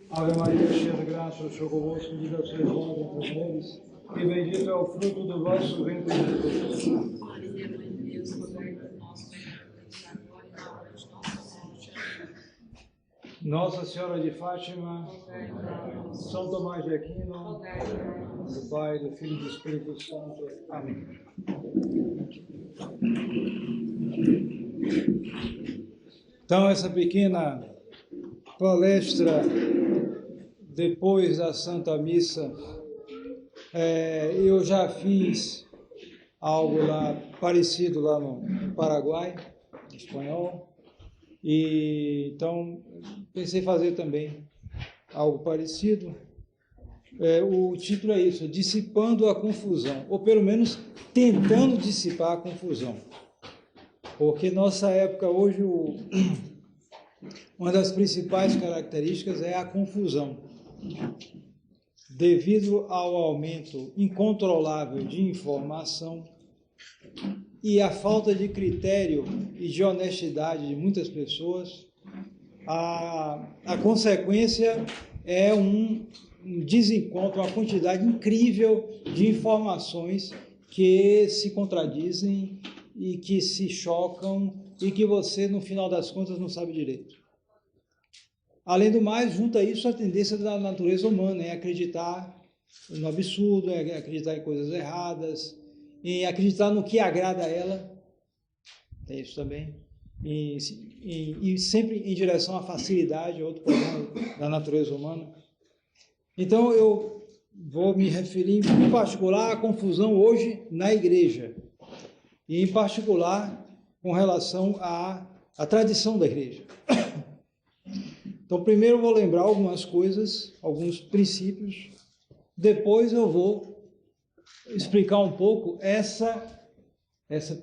Ave Maria, cheia de graça, o Senhor convosco, bendita sois vós entre as mulheres, e bendito é o fruto do vosso ventre, Jesus. Maria, Mãe de Deus, rogai por nós, pecadores, agora e na hora de nossa morte. Amém. Nossa Senhora de Fátima, Rogai por nós. São Tomás de Aquino, Rogai por nós. do Pai, do Filho e do Espírito Santo. Amém. Então, essa pequena palestra depois da Santa Missa, eu já fiz algo lá parecido lá no Paraguai, em espanhol, e então pensei em fazer também algo parecido. O título é isso, Dissipando a Confusão, ou pelo menos tentando dissipar a confusão. Porque nossa época hoje, uma das principais características é a confusão. Devido ao aumento incontrolável de informação e a falta de critério e de honestidade de muitas pessoas, a consequência é um desencontro, uma quantidade incrível de informações que se contradizem e que se chocam e que você, no final das contas, não sabe direito. Além do mais, junta isso a tendência da natureza humana, em acreditar no absurdo, em acreditar em coisas erradas, em acreditar no que agrada a ela, tem isso também, e sempre em direção à facilidade, outro problema da natureza humana. Então, eu vou me referir em particular à confusão hoje na igreja, e em particular com relação à tradição da igreja. Então, primeiro eu vou lembrar algumas coisas, alguns princípios, depois eu vou explicar um pouco essa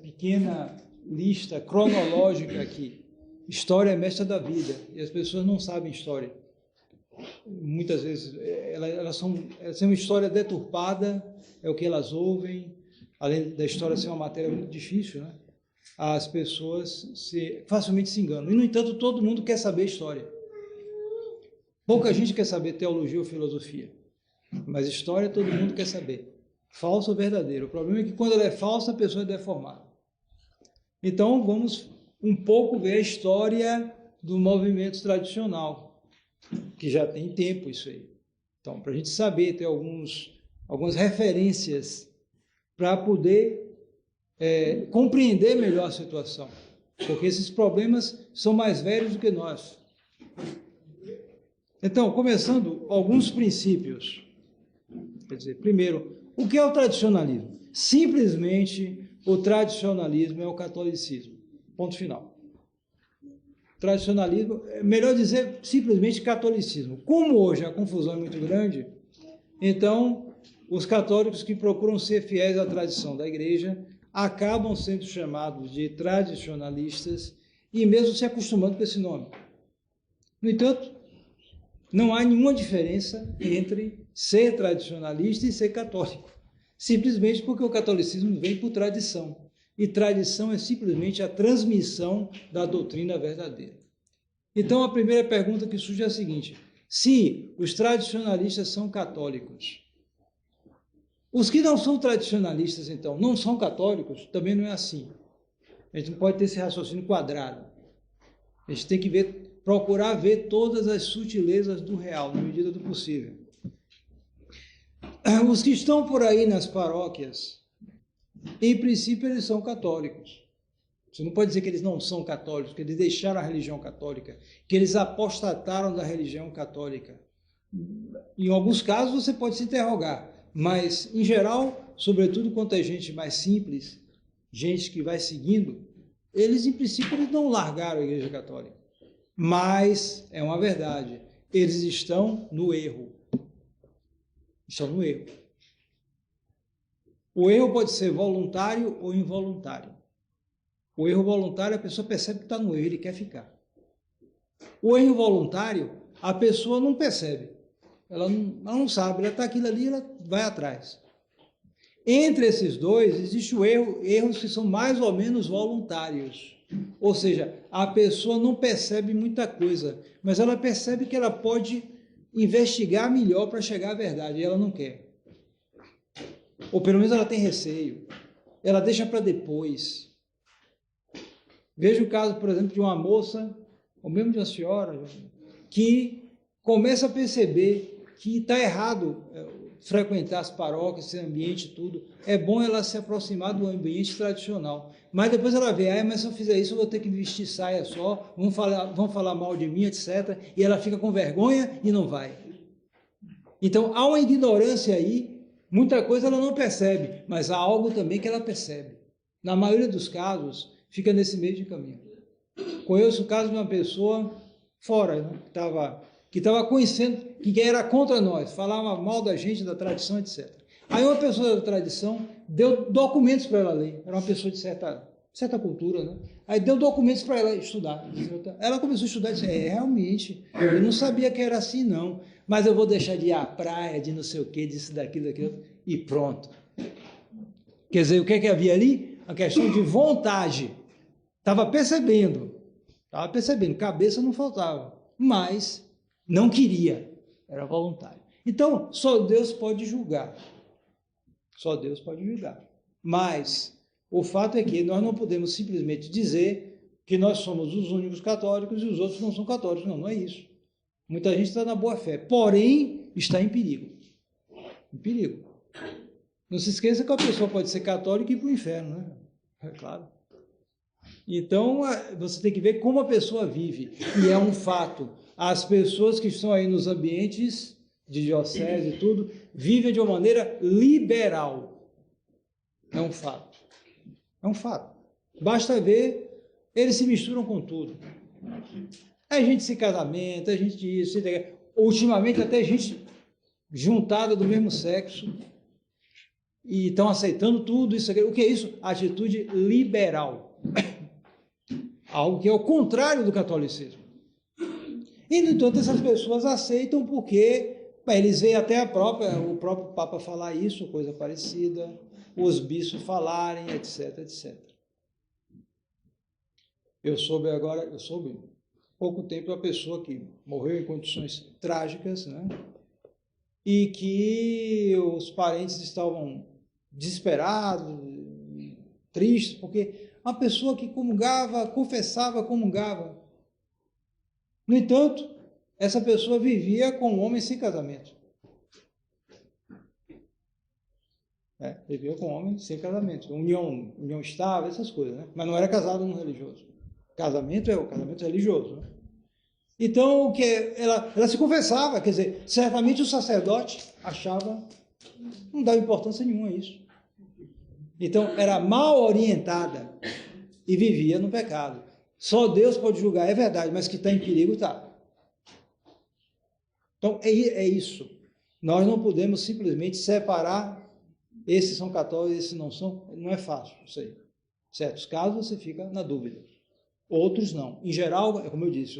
pequena lista cronológica aqui. História é mestra da vida, e as pessoas não sabem história. Muitas vezes elas têm uma história deturpada, é o que elas ouvem, além da história ser uma matéria muito difícil, né? As pessoas facilmente se enganam. E, no entanto, todo mundo quer saber história. Pouca gente quer saber teologia ou filosofia, mas história todo mundo quer saber. Falso ou verdadeiro. O problema é que quando ela é falsa, a pessoa é deformada. Então, vamos um pouco ver a história do movimento tradicional, que já tem tempo isso aí. Então, para a gente saber, ter algumas referências para poder compreender melhor a situação, porque esses problemas são mais velhos do que nós. Então, começando alguns princípios. Quer dizer, primeiro, o que é o tradicionalismo? Simplesmente, o tradicionalismo é o catolicismo. Ponto final. Tradicionalismo, é melhor dizer simplesmente catolicismo. Como hoje a confusão é muito grande, então os católicos que procuram ser fiéis à tradição da igreja acabam sendo chamados de tradicionalistas e mesmo se acostumando com esse nome. No entanto, não há nenhuma diferença entre ser tradicionalista e ser católico, simplesmente porque o catolicismo vem por tradição, e tradição é simplesmente a transmissão da doutrina verdadeira. Então, a primeira pergunta que surge é a seguinte: se os tradicionalistas são católicos, os que não são tradicionalistas, então, não são católicos? Também não é assim. A gente não pode ter esse raciocínio quadrado. A gente tem que procurar ver todas as sutilezas do real, na medida do possível. Os que estão por aí nas paróquias, em princípio, eles são católicos. Você não pode dizer que eles não são católicos, que eles deixaram a religião católica, que eles apostataram da religião católica. Em alguns casos, você pode se interrogar, mas, em geral, sobretudo quanto é gente mais simples, gente que vai seguindo, eles, em princípio, eles não largaram a Igreja Católica. Mas, é uma verdade, eles estão no erro. Estão no erro. O erro pode ser voluntário ou involuntário. O erro voluntário, a pessoa percebe que está no erro, ele quer ficar. O erro voluntário, a pessoa não percebe. Ela não sabe, ela está aquilo ali, ela vai atrás. Entre esses dois, existe o erros que são mais ou menos voluntários. Ou seja, a pessoa não percebe muita coisa, mas ela percebe que ela pode investigar melhor para chegar à verdade, e ela não quer. Ou pelo menos ela tem receio. Ela deixa para depois. Veja o caso, por exemplo, de uma moça, ou mesmo de uma senhora, que começa a perceber que está errado frequentar as paróquias, esse ambiente tudo. É bom ela se aproximar do ambiente tradicional. Mas depois ela vê, mas se eu fizer isso, eu vou ter que vestir saia só, vão falar mal de mim, etc. E ela fica com vergonha e não vai. Então, há uma ignorância aí, muita coisa ela não percebe, mas há algo também que ela percebe. Na maioria dos casos, fica nesse meio de caminho. Conheço o caso de uma pessoa fora, né, que estava conhecendo, que era contra nós, falava mal da gente, da tradição, etc. Aí uma pessoa da tradição deu documentos para ela ler, era uma pessoa de certa cultura, né? Aí deu documentos para ela estudar. Ela começou a estudar e disse, realmente, eu não sabia que era assim não, mas eu vou deixar de ir à praia, de não sei o que, disso, daquilo, e pronto. Quer dizer, o que havia ali? A questão de vontade. Estava percebendo, cabeça não faltava, mas não queria, era voluntário. Então, só Deus pode julgar. Só Deus pode julgar. Mas o fato é que nós não podemos simplesmente dizer que nós somos os únicos católicos e os outros não são católicos. Não, não é isso. Muita gente está na boa fé, porém está em perigo. Em perigo. Não se esqueça que a pessoa pode ser católica e ir para o inferno, né? É claro. Então, você tem que ver como a pessoa vive. E é um fato. As pessoas que estão aí nos ambientes de diocese e tudo, vivem de uma maneira liberal. É um fato. É um fato. Basta ver, eles se misturam com tudo. É gente sem casamento, é gente isso, ultimamente até gente juntada do mesmo sexo e estão aceitando tudo isso. O que é isso? Atitude liberal. Algo que é o contrário do catolicismo. E, no entanto, essas pessoas aceitam porque eles veem até o próprio Papa falar isso, coisa parecida, os bispos falarem, etc, etc. Eu soube há pouco tempo, uma pessoa que morreu em condições trágicas, né? E que os parentes estavam desesperados, tristes, porque uma pessoa que comungava, confessava, comungava. No entanto, essa pessoa vivia com um homem sem casamento. Vivia com um homem sem casamento. União estável, essas coisas, né? Mas não era casado num religioso. Casamento é o casamento religioso, né? Então, ela se confessava, quer dizer, certamente o sacerdote achava, não dava importância nenhuma a isso. Então, era mal orientada e vivia no pecado. Só Deus pode julgar, é verdade, mas que está em perigo, está. Então, é isso. Nós não podemos simplesmente separar, esses são católicos, esses não são, não é fácil isso aí. Em certos casos você fica na dúvida. Outros não. Em geral, é como eu disse,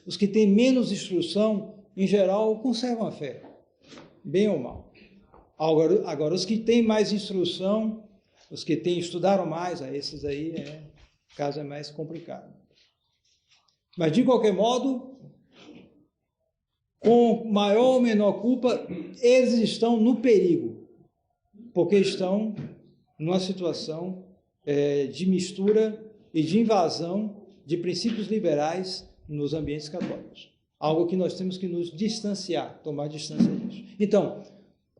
os que têm menos instrução, em geral, conservam a fé, bem ou mal. Agora os que têm mais instrução, os que estudaram mais, esses aí, o caso é mais complicado. Mas, de qualquer modo, com maior ou menor culpa, eles estão no perigo, porque estão numa situação de mistura e de invasão de princípios liberais nos ambientes católicos. Algo que nós temos que nos distanciar, tomar distância disso. Então,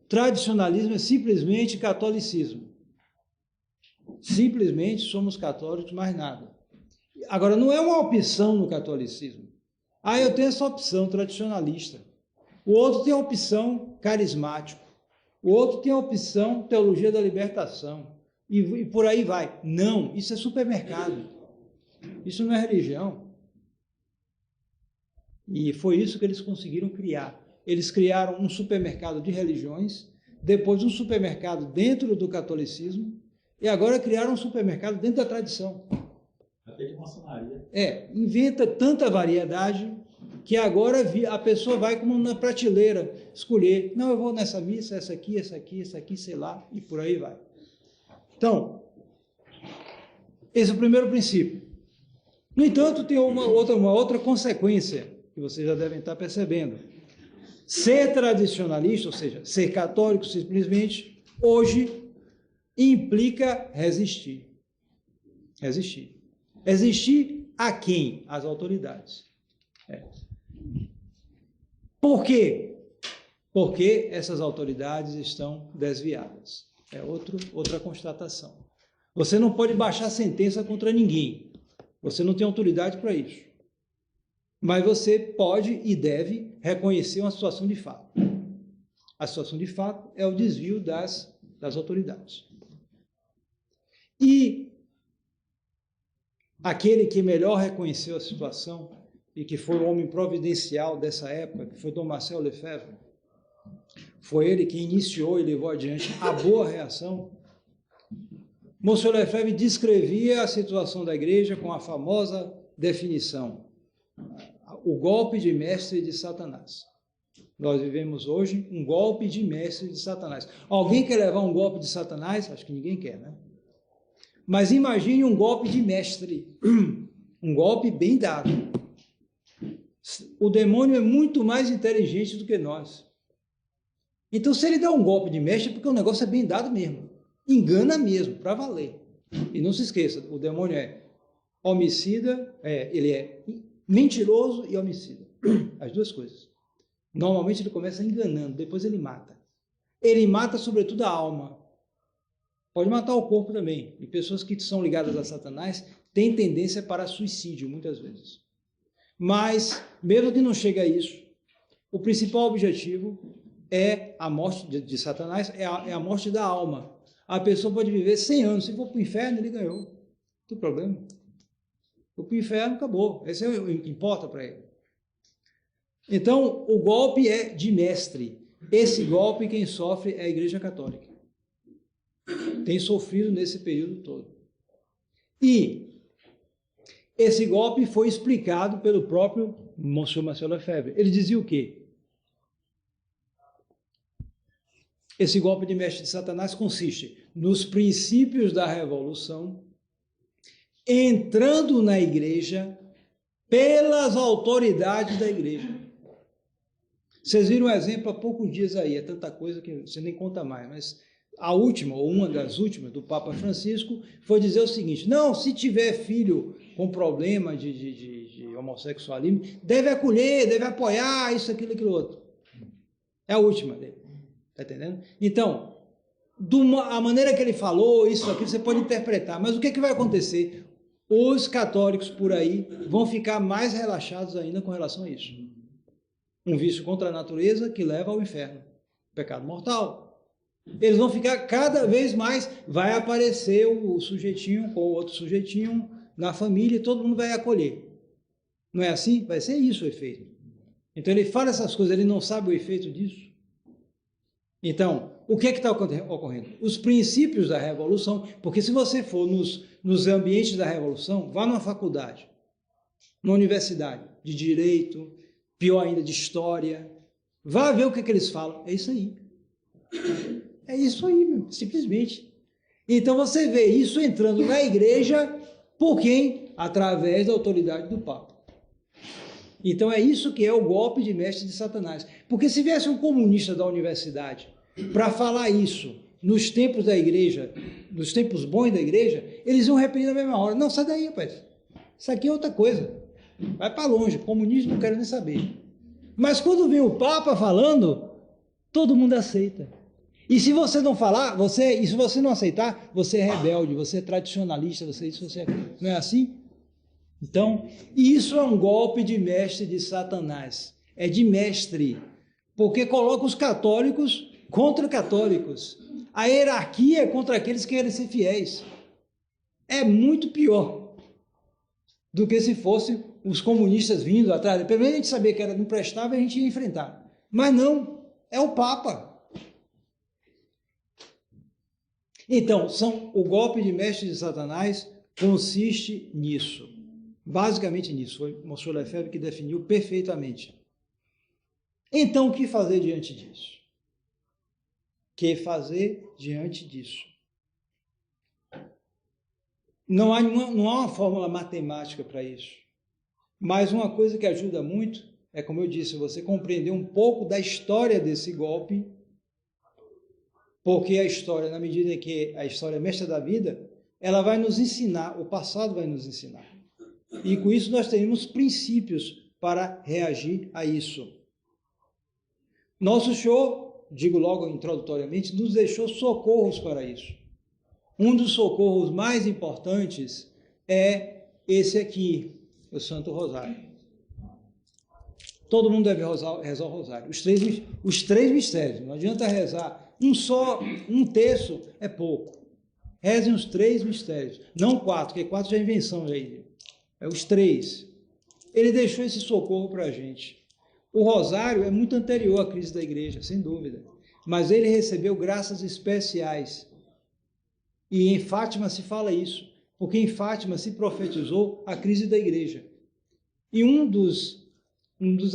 tradicionalismo é simplesmente catolicismo. Simplesmente somos católicos, mais nada. Agora, não é uma opção no catolicismo. Eu tenho essa opção tradicionalista. O outro tem a opção carismático. O outro tem a opção teologia da libertação. E por aí vai. Não, isso é supermercado. Isso não é religião. E foi isso que eles conseguiram criar. Eles criaram um supermercado de religiões, depois um supermercado dentro do catolicismo, e agora criaram um supermercado dentro da tradição. Até de maçonaria. Inventa tanta variedade que agora a pessoa vai como na prateleira escolher. Não, eu vou nessa missa, essa aqui, sei lá, e por aí vai. Então, esse é o primeiro princípio. No entanto, tem uma outra consequência que vocês já devem estar percebendo. Ser tradicionalista, ou seja, ser católico simplesmente, hoje implica resistir. Resistir. Resistir a quem? Às autoridades. Por quê? Porque essas autoridades estão desviadas. É outra constatação. Você não pode baixar sentença contra ninguém. Você não tem autoridade para isso. Mas você pode e deve reconhecer uma situação de fato. A situação de fato é o desvio das autoridades. E aquele que melhor reconheceu a situação e que foi o homem providencial dessa época, que foi Dom Marcel Lefebvre, foi ele que iniciou e levou adiante a boa reação. Monsieur Lefebvre descrevia a situação da igreja com a famosa definição: o golpe de mestre de Satanás. Nós vivemos hoje um golpe de mestre de Satanás. Alguém quer levar um golpe de Satanás? Acho que ninguém quer, né? Mas imagine um golpe de mestre, um golpe bem dado. O demônio é muito mais inteligente do que nós. Então, se ele dá um golpe de mestre, é porque o negócio é bem dado mesmo. Engana mesmo, para valer. E não se esqueça, o demônio é homicida, ele é mentiroso e homicida. As duas coisas. Normalmente ele começa enganando, depois ele mata. Ele mata sobretudo a alma. Pode matar o corpo também. E pessoas que são ligadas a Satanás têm tendência para suicídio, muitas vezes. Mas, mesmo que não chegue a isso, o principal objetivo é a morte de Satanás, é a morte da alma. A pessoa pode viver 100 anos, se for para o inferno, ele ganhou. Não tem problema. For para o inferno, acabou. Esse é o que importa para ele. Então, o golpe é de mestre. Esse golpe, quem sofre é a Igreja Católica. Tem sofrido nesse período todo. E esse golpe foi explicado pelo próprio Monsieur Marcel Lefebvre. Ele dizia o quê? Esse golpe de mestre de Satanás consiste nos princípios da revolução, entrando na igreja pelas autoridades da igreja. Vocês viram um exemplo há poucos dias aí, é tanta coisa que você nem conta mais, mas a última, ou uma das últimas, do Papa Francisco, foi dizer o seguinte: não, se tiver filho com problema de homossexualismo, deve acolher, deve apoiar, isso, aquilo, outro. É a última dele. Está entendendo? Então, a maneira que ele falou, isso aqui, você pode interpretar, mas o que vai acontecer? Os católicos por aí vão ficar mais relaxados ainda com relação a isso. Um vício contra a natureza que leva ao inferno. Pecado mortal. Eles vão ficar cada vez mais, vai aparecer o sujeitinho com o outro sujeitinho na família e todo mundo vai acolher. Não é assim? Vai ser isso o efeito. Então ele fala essas coisas, ele não sabe o efeito disso. Então, o que está ocorrendo? Os princípios da revolução, porque se você for nos ambientes da revolução, vá numa faculdade, numa universidade de direito, pior ainda de história, vá ver o que eles falam. É isso aí. É isso aí, meu, simplesmente. Então você vê isso entrando na igreja por quem? Através da autoridade do Papa. Então é isso que é o golpe de mestre de Satanás. Porque se viesse um comunista da universidade para falar isso nos tempos da igreja, nos tempos bons da igreja, eles iam repetir na mesma hora: não, sai daí, rapaz. Isso aqui é outra coisa. Vai para longe, comunismo não quero nem saber. Mas quando vem o Papa falando, todo mundo aceita. E se você não falar, e se você não aceitar, você é rebelde, você é tradicionalista, você é isso, você é aquilo. Não é assim? Então, isso é um golpe de mestre de Satanás. É de mestre, porque coloca os católicos contra católicos. A hierarquia é contra aqueles que querem ser fiéis. É muito pior do que se fossem os comunistas vindo atrás. Pelo menos a gente sabia que não prestava e a gente ia enfrentar. Mas não, é o Papa. Então, o golpe de mestre de Satanás consiste nisso. Basicamente nisso. Foi Monsieur Lefebvre que definiu perfeitamente. Então, o que fazer diante disso? O que fazer diante disso? Não há uma fórmula matemática para isso. Mas uma coisa que ajuda muito é como eu disse, você compreender um pouco da história desse golpe, porque a história, na medida em que a história é mestra da vida, ela vai nos ensinar, o passado vai nos ensinar. E com isso nós teremos princípios para reagir a isso. Nosso Senhor, digo logo introdutoriamente, nos deixou socorros para isso. Um dos socorros mais importantes é esse aqui, o Santo Rosário. Todo mundo deve rezar o Rosário. Os três mistérios. Não adianta rezar um terço é pouco. Rezem os 3 mistérios. Não 4, porque 4 já é invenção. É os 3. Ele deixou esse socorro para a gente. O Rosário é muito anterior à crise da igreja, sem dúvida. Mas ele recebeu graças especiais. E em Fátima se fala isso, porque em Fátima se profetizou a crise da igreja. E um dos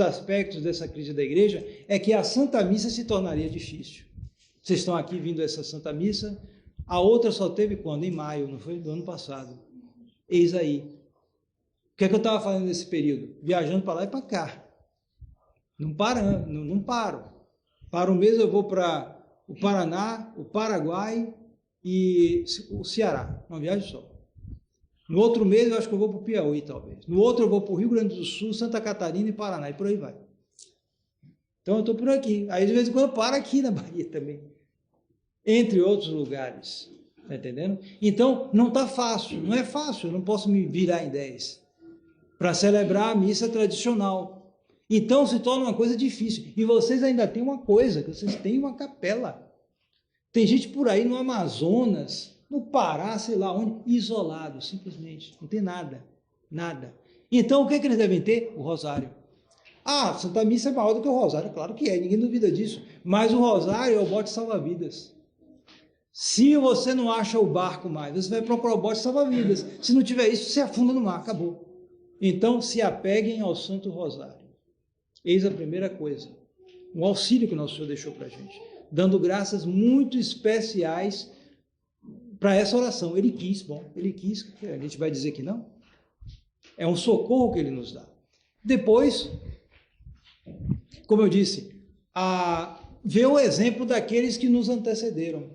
aspectos dessa crise da igreja é que a Santa Missa se tornaria difícil. Vocês estão aqui vindo essa Santa Missa, a outra só teve quando? Em maio, não foi? Do ano passado. Eis aí. O que é que eu estava fazendo nesse período? Viajando para lá e para cá. Não paro. Para um mês eu vou para o Paraná, o Paraguai e o Ceará. Uma viagem só. No outro mês eu acho que eu vou para o Piauí, talvez. No outro eu vou para o Rio Grande do Sul, Santa Catarina e Paraná. E por aí vai. Então eu estou por aqui. Aí de vez em quando eu paro aqui na Bahia também. Entre outros lugares. Está entendendo? Então não está fácil. Não é fácil. Eu não posso me virar em 10 para celebrar a missa tradicional. Então se torna uma coisa difícil. E vocês ainda têm uma coisa, que vocês têm uma capela. Tem gente por aí no Amazonas, no Pará, sei lá onde, isolado, simplesmente. Não tem nada. Nada. Então o que é que eles devem ter? O rosário. Ah, Santa Missa é maior do que o rosário. Claro que é, ninguém duvida disso. Mas o rosário é o bote salva-vidas. Se você não acha o barco mais, você vai procurar o bote salva-vidas. Se não tiver isso, você afunda no mar, acabou. Então, se apeguem ao Santo Rosário. Eis a primeira coisa. Um auxílio que o nosso Senhor deixou para a gente. Dando graças muito especiais para essa oração. Ele quis, a gente vai dizer que não. É um socorro que ele nos dá. Depois, como eu disse, ver o exemplo daqueles que nos antecederam.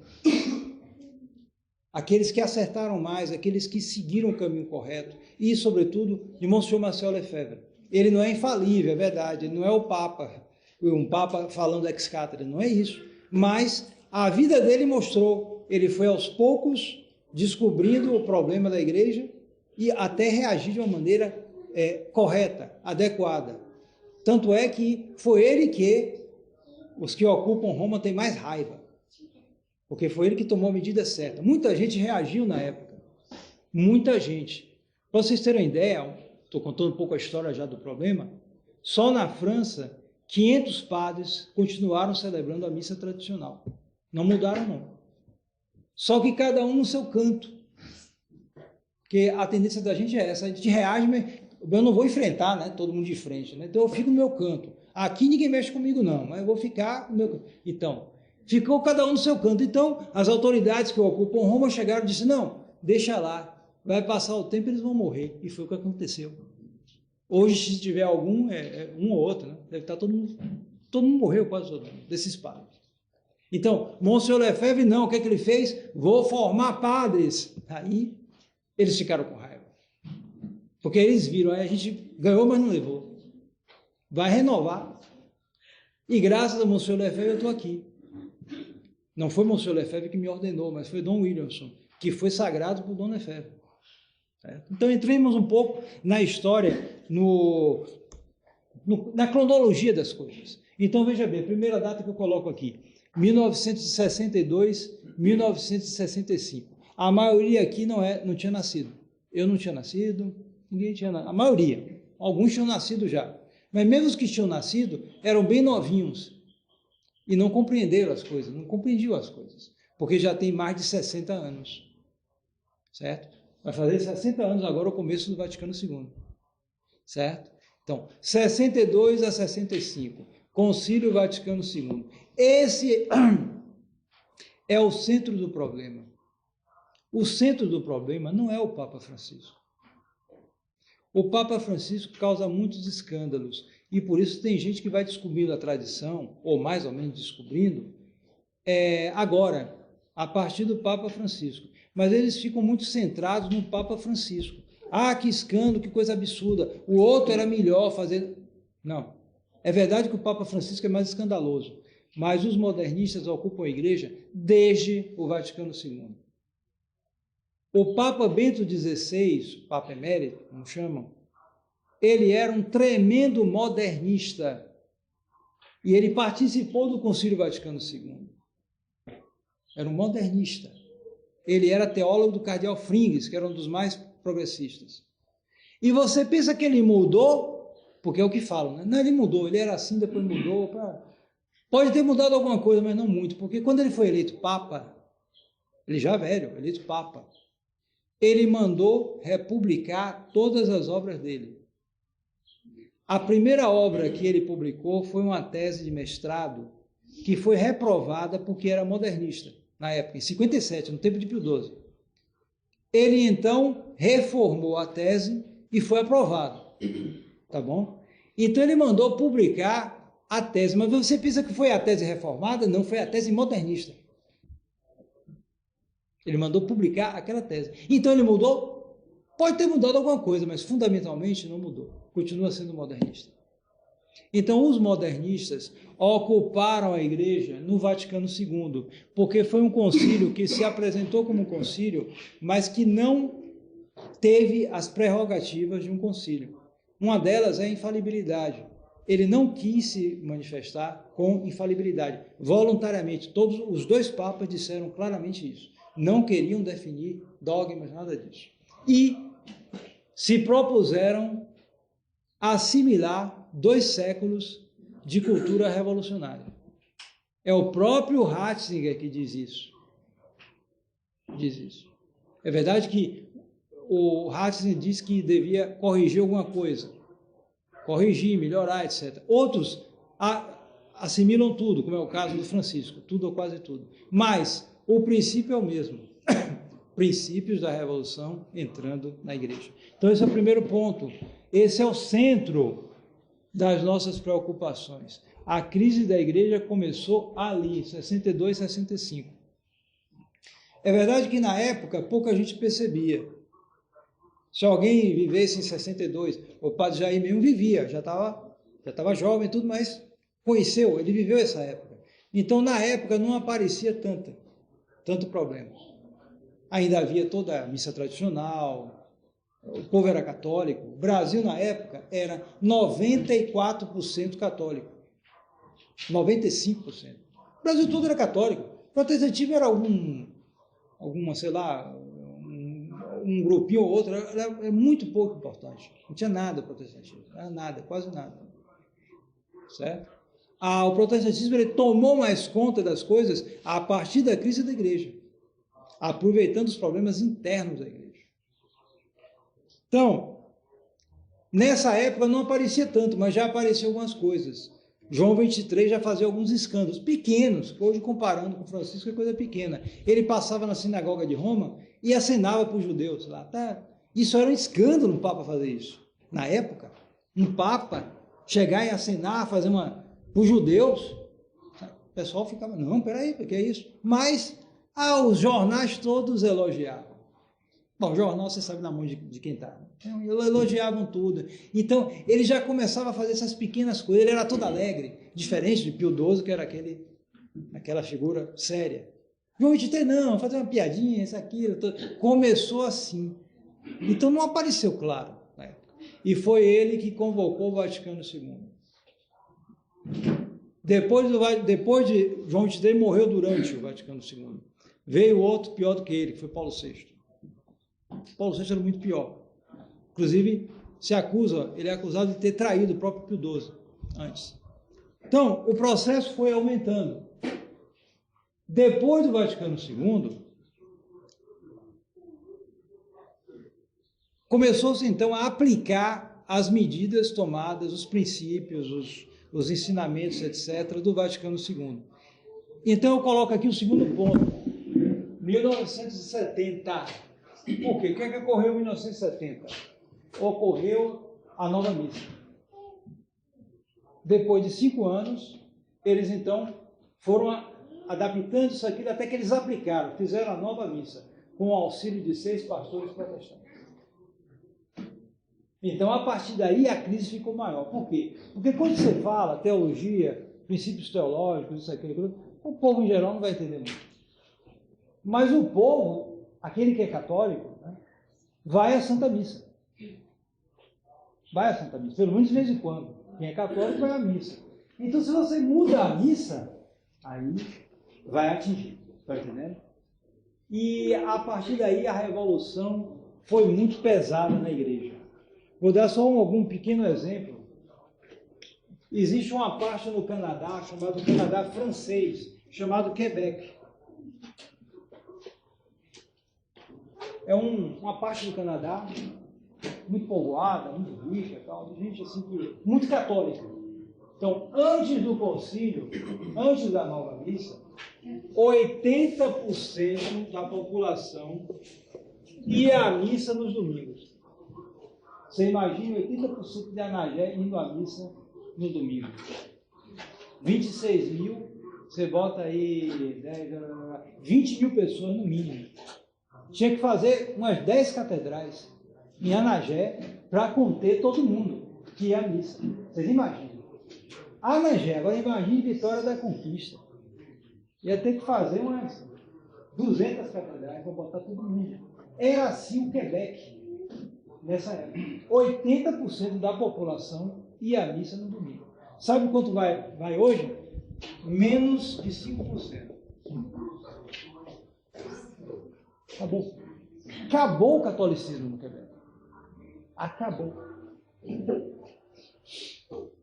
Aqueles que acertaram mais, aqueles que seguiram o caminho correto. E, sobretudo, de Monsenhor Marcel Lefebvre. Ele não é infalível, é verdade, ele não é o Papa, um Papa falando ex cátedra, não é isso. Mas a vida dele mostrou, ele foi aos poucos descobrindo o problema da igreja e até reagir de uma maneira correta, adequada. Tanto é que foi ele que os que ocupam Roma têm mais raiva, porque foi ele que tomou a medida certa. Muita gente reagiu na época, muita gente. Para vocês terem uma ideia, estou contando um pouco a história já do problema, só na França, 500 padres continuaram celebrando a missa tradicional. Não mudaram, não. Só que cada um no seu canto. Porque a tendência da gente é essa, a gente reage, mas eu não vou enfrentar, né, todo mundo de frente, né? Então eu fico no meu canto. Aqui ninguém mexe comigo não, mas eu vou ficar no meu canto. Então, ficou cada um no seu canto. Então, as autoridades que ocupam Roma chegaram e disseram, não, deixa lá, vai passar o tempo e eles vão morrer. E foi o que aconteceu. Hoje, se tiver algum, um ou outro, né? Deve estar todo mundo morreu quase todo mundo, desses padres. Então, Monsenhor Lefebvre não, o que é que ele fez? Vou formar padres. Aí, eles ficaram com raiva. Porque eles viram, aí a gente ganhou, mas não levou. Vai renovar. E graças a Monsenhor Lefebvre eu estou aqui. Não foi Monsenhor Lefebvre que me ordenou, mas foi Dom Williamson, que foi sagrado por Dom Lefebvre. Então, entremos um pouco na história, na cronologia das coisas. Então, veja bem, a primeira data que eu coloco aqui, 1962, 1965. A maioria aqui não tinha nascido. Eu não tinha nascido, ninguém tinha nascido. A maioria. Alguns tinham nascido já. Mas mesmo os que tinham nascido, eram bem novinhos. E não compreenderam as coisas, não compreendiam as coisas. Porque já tem mais de 60 anos. Certo? Vai fazer 60 anos agora o começo do Vaticano II. Certo? Então, 62 a 65. Concílio Vaticano II. Esse é o centro do problema. O centro do problema não é o Papa Francisco. O Papa Francisco causa muitos escândalos e por isso tem gente que vai descobrindo a tradição, ou mais ou menos descobrindo, agora, a partir do Papa Francisco. Mas eles ficam muito centrados no Papa Francisco. Ah, que escândalo, que coisa absurda. O outro era melhor fazer... Não. É verdade que o Papa Francisco é mais escandaloso, mas os modernistas ocupam a igreja desde o Vaticano II. O Papa Bento XVI, Papa Emérito, como chamam, ele era um tremendo modernista e ele participou do Concílio Vaticano II. Era um modernista. Ele era teólogo do cardeal Frings, que era um dos mais progressistas. E você pensa que ele mudou, porque é o que falam, né? Não, ele mudou, ele era assim, depois mudou. Pode ter mudado alguma coisa, mas não muito, porque quando ele foi eleito Papa, ele já velho, eleito Papa, ele mandou republicar todas as obras dele. A primeira obra que ele publicou foi uma tese de mestrado que foi reprovada porque era modernista, na época, em 57, no tempo de Pio XII. Ele, então, reformou a tese e foi aprovado, tá bom? Então, ele mandou publicar a tese, mas você pensa que foi a tese reformada? Não, foi a tese modernista. Ele mandou publicar aquela tese. Então, ele mudou? Pode ter mudado alguma coisa, mas fundamentalmente não mudou. Continua sendo modernista. Então, os modernistas ocuparam a igreja no Vaticano II, porque foi um concílio que se apresentou como um concílio, mas que não teve as prerrogativas de um concílio. Uma delas é a infalibilidade. Ele não quis se manifestar com infalibilidade. Voluntariamente, todos os dois papas disseram claramente isso. Não queriam definir dogmas, nada disso. E se propuseram assimilar 2 séculos de cultura revolucionária. É o próprio Ratzinger que diz isso. Diz isso. É verdade que o Ratzinger diz que devia corrigir alguma coisa. Corrigir, melhorar, etc. Outros assimilam tudo, como é o caso do Francisco, tudo ou quase tudo. Mas o princípio é o mesmo. Princípios da revolução entrando na igreja. Então, esse é o primeiro ponto. Esse é o centro das nossas preocupações. A crise da igreja começou ali, 62, 65. É verdade que na época pouca gente percebia. Se alguém vivesse em 62, o padre Jair mesmo vivia, já estava jovem e tudo, mas conheceu, ele viveu essa época. Então, na época, não aparecia tanto problema. Ainda havia toda a missa tradicional, o povo era católico. O Brasil, na época, era 94% católico. 95%. O Brasil todo era católico. O protestantismo era alguma, sei lá, um grupinho ou outro, era muito pouco importante. Não tinha nada protestantismo, era nada, quase nada. Certo? O protestantismo ele tomou mais conta das coisas a partir da crise da igreja, aproveitando os problemas internos da igreja. Então, nessa época não aparecia tanto, mas já apareciam algumas coisas. João 23 já fazia alguns escândalos pequenos, que hoje comparando com Francisco é coisa pequena. Ele passava na sinagoga de Roma e acenava para os judeus lá. Tá? Isso era um escândalo, um papa fazer isso. Na época, um papa chegar e acenar, fazer para os judeus, o pessoal ficava, não, peraí, o que é isso? Mas os jornais todos elogiavam. Bom, o jornal, você sabe na mão de quem está. Então, elogiavam tudo. Então, ele já começava a fazer essas pequenas coisas. Ele era todo alegre, diferente de Pio XII, que era aquela figura séria. João 23, não, fazer uma piadinha, isso, aquilo. Começou assim. Então, não apareceu claro na época. E foi ele que convocou o Vaticano II. Depois de João 23, morreu durante o Vaticano II. Veio outro pior do que ele, que foi Paulo VI. Paulo VI era muito pior. Inclusive, ele é acusado de ter traído o próprio Pio XII antes. Então, o processo foi aumentando. Depois do Vaticano II, começou-se então a aplicar as medidas tomadas, os princípios, os ensinamentos, etc., do Vaticano II. Então, eu coloco aqui o segundo ponto. 1970. Por quê? O que é que ocorreu em 1970? Ocorreu a nova missa. depois de 5 anos, eles então foram adaptando isso aqui até que eles aplicaram, fizeram a nova missa, com o auxílio de 6 pastores protestantes. Então, a partir daí, a crise ficou maior. Por quê? Porque quando você fala teologia, princípios teológicos, isso aqui, aquilo, o povo em geral não vai entender muito. Mas o povo, aquele que é católico, né, vai à Santa Missa. Vai à Santa Missa, pelo menos de vez em quando. Quem é católico vai à missa. Então, se você muda a missa, aí vai atingir. Está entendendo? E a partir daí a revolução foi muito pesada na igreja. Vou dar só algum pequeno exemplo. Existe uma parte no Canadá, chamado Canadá francês, chamado Quebec. É uma parte do Canadá muito povoada, muito rica, tal, gente assim, muito católica. Então, antes do concílio, antes da nova missa, 80% da população ia à missa nos domingos. Você imagina 80% de Anagé indo à missa no domingo. 26 mil, você bota aí 20 mil pessoas no mínimo. Tinha que fazer umas 10 catedrais em Anagé para conter todo mundo que ia à missa. Vocês imaginam? Anagé, agora imagine Vitória da Conquista. Ia ter que fazer umas 200 catedrais para botar todo mundo. Era assim o Quebec. Nessa época, 80% da população ia à missa no domingo. Sabe quanto vai hoje? Menos de 5%. Acabou. Acabou o catolicismo no Quebec. Acabou.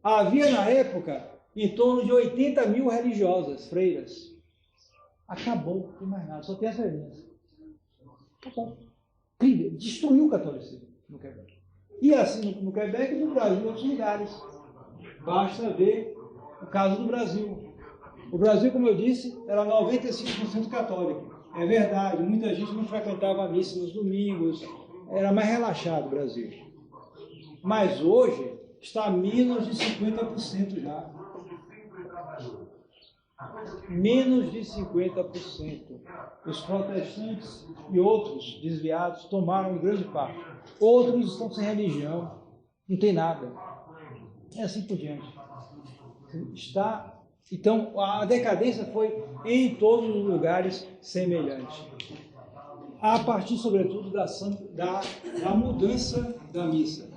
Havia na época em torno de 80 mil religiosas, freiras. Acabou, não tem mais nada, só tem as freirinhas. Acabou. Destruiu o catolicismo no Quebec. E assim no Quebec e no Brasil, em outros lugares. Basta ver o caso do Brasil. O Brasil, como eu disse, era 95% católico. É verdade, muita gente não frequentava a missa nos domingos, era mais relaxado o Brasil. Mas hoje está menos de 50% já. Menos de 50%. Os protestantes e outros desviados tomaram grande parte. Outros estão sem religião, não tem nada. É assim por diante. Então, a decadência foi em todos os lugares semelhante. A partir, sobretudo, da mudança da missa.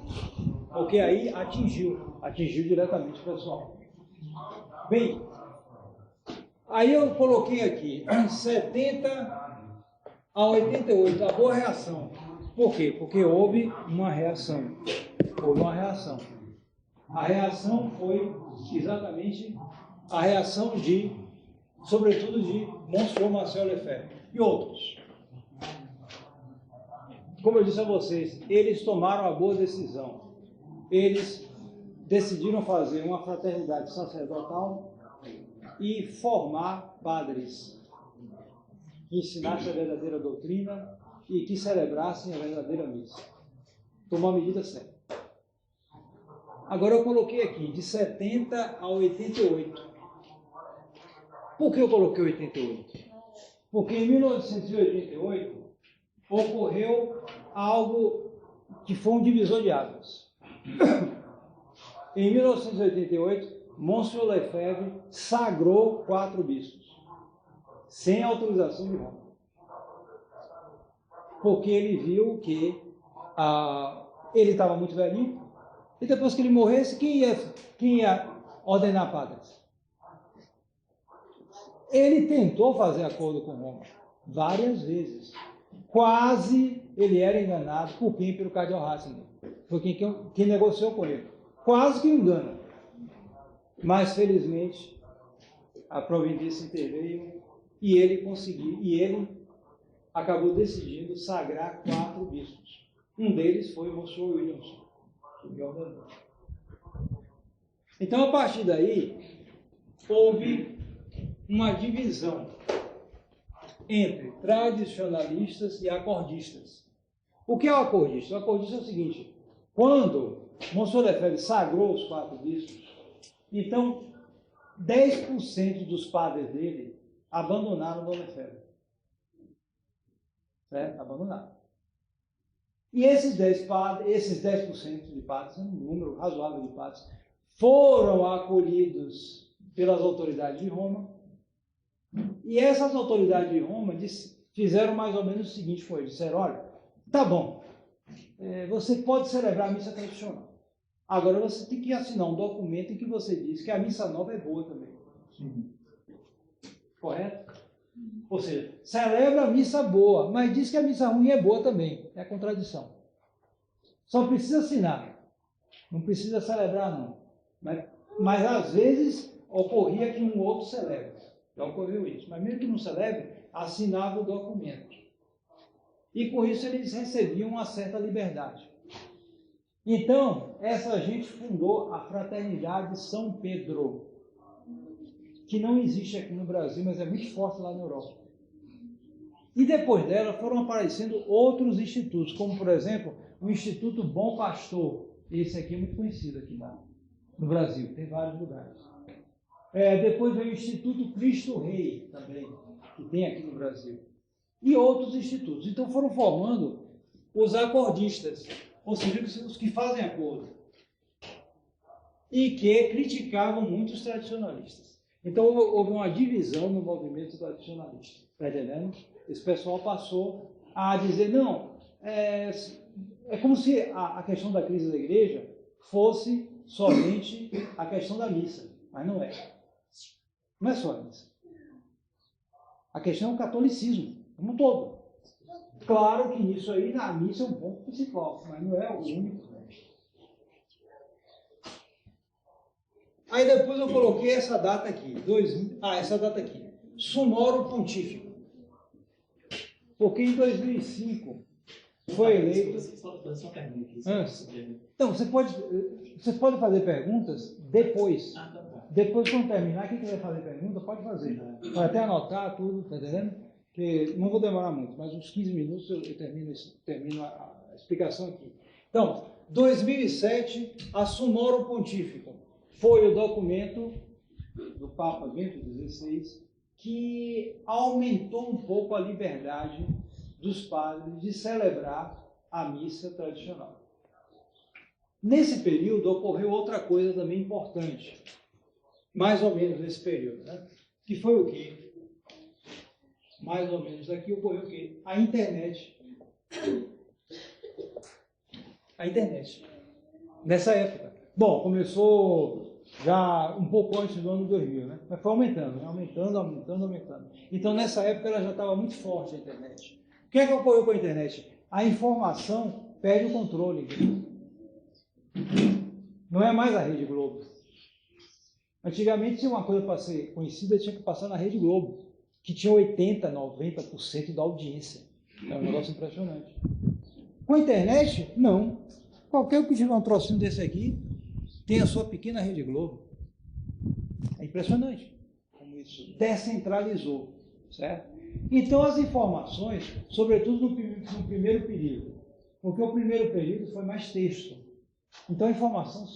Porque aí atingiu diretamente o pessoal. Bem, aí eu coloquei aqui 70 a 88, a boa reação. Por quê? Porque houve uma reação. A reação foi exatamente a reação sobretudo de Monsenhor Marcel Lefebvre e outros. Como eu disse a vocês, eles tomaram a boa decisão. Eles decidiram fazer uma fraternidade sacerdotal e formar padres que ensinassem a verdadeira doutrina e que celebrassem a verdadeira missa. Tomou a medida certa. Agora eu coloquei aqui, de 70 a 88. Por que eu coloquei 88? Porque em 1988 ocorreu algo que foi um divisor de águas. Em 1988, Monsenhor Lefebvre sagrou 4 bispos, sem autorização de Roma. Porque ele viu que ele estava muito velhinho, e depois que ele morresse, quem ia ordenar padres? Ele tentou fazer acordo com Roma várias vezes. Quase ele era enganado por quem? Pelo cardeal Ratzinger. Foi quem negociou com ele. Quase que engana. Mas, felizmente, a providência interveio e ele conseguiu. E ele acabou decidindo sagrar 4 bispos. Um deles foi o Monsenhor Williamson. Então, a partir daí, houve uma divisão entre tradicionalistas e acordistas. O que é o acordista? O acordista é o seguinte: quando Monsenhor Lefebvre sagrou os 4 bispos, Então, 10% dos padres dele abandonaram o Dom Lefebvre. Certo? Abandonaram. E esses 10% de padres, um número razoável de padres, foram acolhidos pelas autoridades de Roma. E essas autoridades de Roma fizeram mais ou menos o seguinte com eles. Disseram, olha, tá bom, você pode celebrar a missa tradicional. Agora você tem que assinar um documento em que você diz que a missa nova é boa também. Correto? Ou seja, celebra a missa boa, mas diz que a missa ruim é boa também. É a contradição. Só precisa assinar. Não precisa celebrar, não. Mas às vezes ocorria que um outro celebra. Já ocorreu isso. Mas mesmo que não celebre, assinava o documento. E com isso eles recebiam uma certa liberdade. Então, essa gente fundou a Fraternidade São Pedro, que não existe aqui no Brasil, mas é muito forte lá na Europa. E depois dela foram aparecendo outros institutos, como, por exemplo, o Instituto Bom Pastor. Esse aqui é muito conhecido aqui no Brasil, tem vários lugares. Depois veio o Instituto Cristo Rei, também, que tem aqui no Brasil. E outros institutos. Então foram formando os acordistas, ou seja, os que fazem acordo. E que criticavam muito os tradicionalistas. Então houve uma divisão no movimento tradicionalista. Está entendendo? Esse pessoal passou a dizer, não, é como se a questão da crise da igreja fosse somente a questão da missa. Mas não é. Não é só a missa. A questão é o catolicismo, como um todo. Claro que nisso aí, na missa é um ponto principal, mas não é o único. Aí depois eu coloquei essa data aqui, essa data aqui, Summorum Pontificum. Porque em 2005 foi eleito... Só pergunta aqui. Então, você pode fazer perguntas depois. Depois, quando terminar, quem quiser fazer pergunta, pode fazer. Pode até anotar tudo, tá entendendo? Que não vou demorar muito, mas uns 15 minutos eu termino a explicação aqui. Então, 2007, a Summorum Pontificum foi o documento do Papa Bento XVI que aumentou um pouco a liberdade dos padres de celebrar a missa tradicional. Nesse período ocorreu outra coisa também importante, mais ou menos nesse período, né? Que foi o quê? Mais ou menos aqui ocorreu o quê? A internet. A internet. Nessa época. Bom, começou já um pouco antes do ano 2000, né? Mas foi aumentando, né? Aumentando. Então, nessa época, ela já estava muito forte, a internet. O que é que ocorreu com a internet? A informação perde o controle. Não é mais a Rede Globo. Antigamente, se uma coisa para ser conhecida, tinha que passar na Rede Globo, que tinha 80%, 90% da audiência. É um negócio impressionante. Com a internet, não. Qualquer um que tiver um trocinho desse aqui, tem a sua pequena Rede Globo. É impressionante como isso descentralizou, certo? Então, as informações, sobretudo no primeiro período, porque o primeiro período foi mais texto. Então, a informação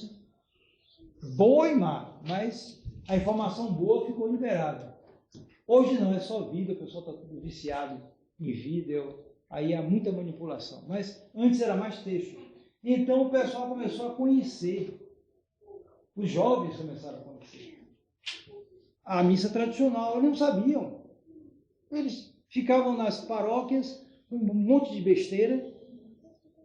boa e má, mas a informação boa ficou liberada. Hoje não, é só vídeo, o pessoal está tudo viciado em vídeo, aí há muita manipulação. Mas antes era mais texto. Então o pessoal começou a conhecer, os jovens começaram a conhecer a missa tradicional, eles não sabiam. Eles ficavam nas paróquias com um monte de besteira,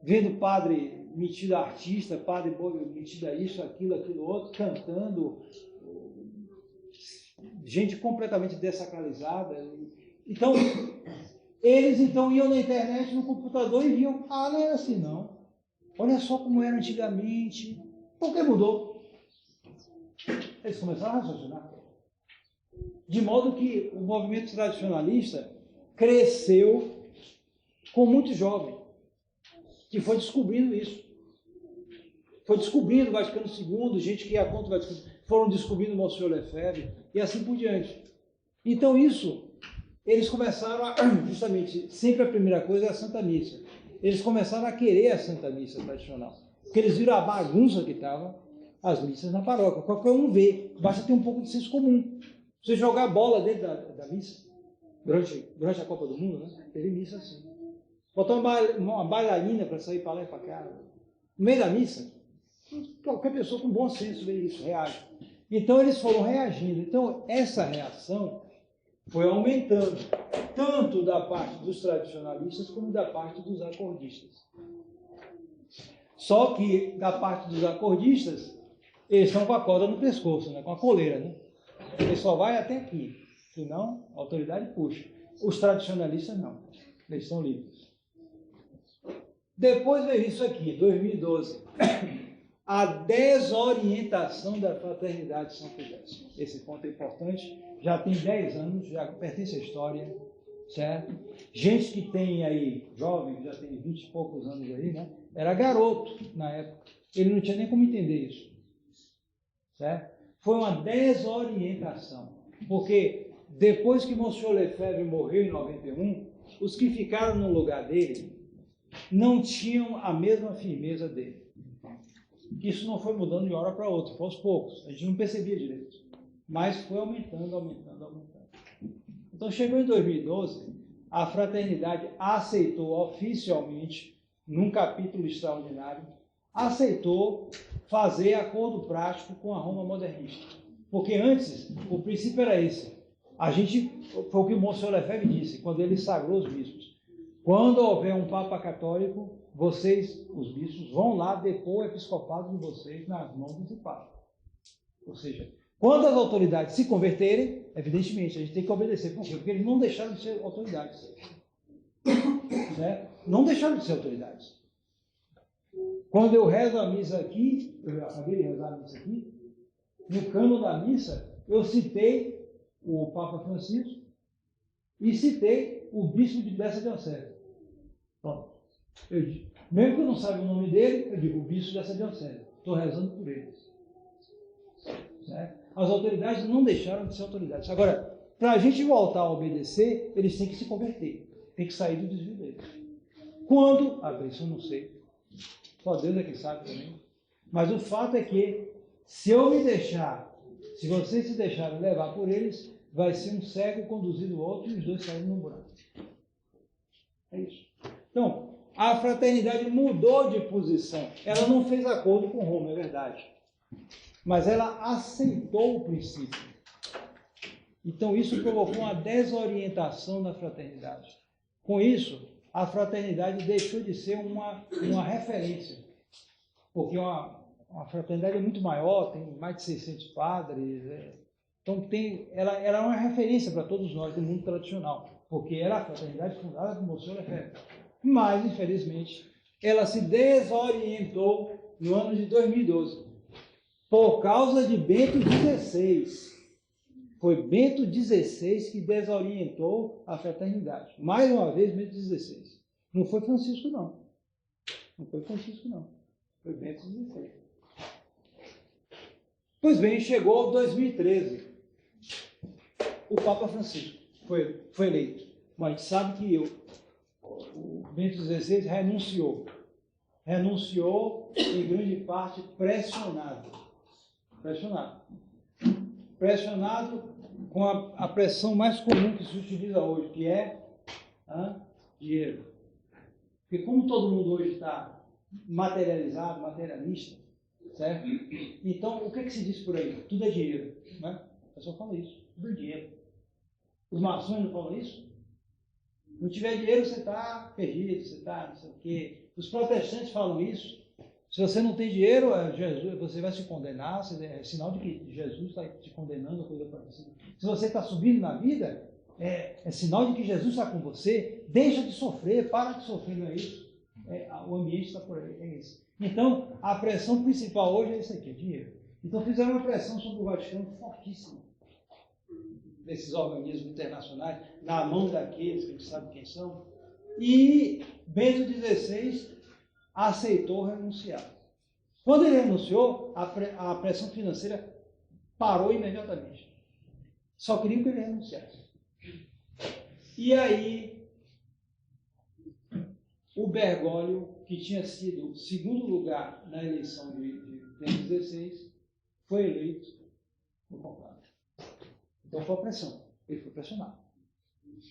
vendo padre metido a artista, padre metido a isso, aquilo outro, cantando, gente completamente dessacralizada. Então, eles iam na internet, no computador e viam, não é assim não. Olha só como era antigamente. Por que mudou? Eles começaram a raciocinar. De modo que o movimento tradicionalista cresceu com muito jovem, que foi descobrindo isso. Foi descobrindo o Vaticano II, gente que ia contra o Vaticano, foram descobrindo o Monsenhor Lefebvre, e assim por diante. Então isso, eles começaram a, justamente, sempre a primeira coisa é a Santa Missa. Eles começaram a querer a Santa Missa tradicional, porque eles viram a bagunça que estava, as missas na paróquia. Qualquer um vê, basta ter um pouco de senso comum. Você jogar bola dentro da missa, durante a Copa do Mundo, né? Teve missa assim. Botar uma bailarina para sair para lá e para cá, no meio da missa, qualquer pessoa com bom senso vê isso, reage. Então eles foram reagindo. Então essa reação foi aumentando, tanto da parte dos tradicionalistas como da parte dos acordistas. Só que da parte dos acordistas, eles estão com a corda no pescoço, né? Com a coleira, né? Ele só vai até aqui, senão a autoridade puxa. Os tradicionalistas não, eles estão livres. Depois veio isso aqui, 2012, a desorientação da fraternidade de São Fulgêncio. Esse ponto é importante, já tem 10 anos, já pertence à história, certo? Gente que tem aí, jovem, que já tem 20 e poucos anos aí, né? Era garoto na época, ele não tinha nem como entender isso, certo? Foi uma desorientação, porque depois que Monsenhor Lefebvre morreu em 91, os que ficaram no lugar dele não tinham a mesma firmeza dele. Isso não foi mudando de uma hora para outra, foi aos poucos, a gente não percebia direito, mas foi aumentando. Então chegou em 2012, a fraternidade aceitou oficialmente, num capítulo extraordinário, aceitou fazer acordo prático com a Roma modernista. Porque antes, o princípio era esse. Foi o que o Monsenhor Lefebvre disse, quando ele sagrou os bispos. Quando houver um Papa católico, vocês, os bispos, vão lá depor o episcopado de vocês nas mãos desse Papa. Ou seja, quando as autoridades se converterem, evidentemente, a gente tem que obedecer. Por quê? Porque eles não deixaram de ser autoridades. Certo? Não deixaram de ser autoridades. Quando eu rezo a missa aqui, eu acabei de rezar a missa aqui, no cânon da missa, eu citei o Papa Francisco e citei o bispo dessa diocese. Pronto. Mesmo que eu não saiba o nome dele, eu digo o bispo dessa diocese. Estou rezando por eles. Certo? As autoridades não deixaram de ser autoridades. Agora, para a gente voltar a obedecer, eles têm que se converter. Tem que sair do desvio deles. Quando? Isso eu não sei. Só Deus é quem sabe também. Mas o fato é que, se vocês se deixarem levar por eles, vai ser um cego conduzindo o outro e os dois saindo no buraco. É isso. Então, a fraternidade mudou de posição. Ela não fez acordo com Roma, é verdade. Mas ela aceitou o princípio. Então, isso provocou uma desorientação da fraternidade. Com isso, a fraternidade deixou de ser uma referência. Porque uma fraternidade é muito maior, tem mais de 600 padres. Então, ela é uma referência para todos nós do mundo tradicional. Porque era a fraternidade fundada por Monsenhor Lefebvre. Mas, infelizmente, ela se desorientou no ano de 2012. Por causa de Bento XVI. Foi Bento XVI que desorientou a fraternidade. Mais uma vez, Bento XVI. Não foi Francisco, não. Foi Bento XVI. Pois bem, chegou 2013. O Papa Francisco foi eleito. Mas a gente sabe que o Bento XVI renunciou. Renunciou, em grande parte, pressionado com a pressão mais comum que se utiliza hoje, que é dinheiro. Porque como todo mundo hoje está materializado, materialista, certo? Então, o que se diz por aí? Tudo é dinheiro, né? O pessoal fala isso, tudo é dinheiro. Os maçons não falam isso? Não tiver dinheiro, você está perdido, você está não sei o quê. Os protestantes falam isso. Se você não tem dinheiro, Jesus, você vai se condenar, é sinal de que Jesus está te condenando, coisa parecida. Se você está subindo na vida, é sinal de que Jesus está com você. Deixa de sofrer, para de sofrer, não é isso? O ambiente está por aí, é isso. Então, a pressão principal hoje é isso aqui, dinheiro. Então, fizeram uma pressão sobre o Vaticano fortíssima, desses organismos internacionais, na mão daqueles que a gente sabe quem são. E Bento XVI aceitou renunciar. Quando ele renunciou, a pressão financeira parou imediatamente. Só queriam que ele renunciasse. E aí, o Bergoglio, que tinha sido segundo lugar na eleição de 2016, foi eleito no conclave. Então foi a pressão, ele foi pressionado.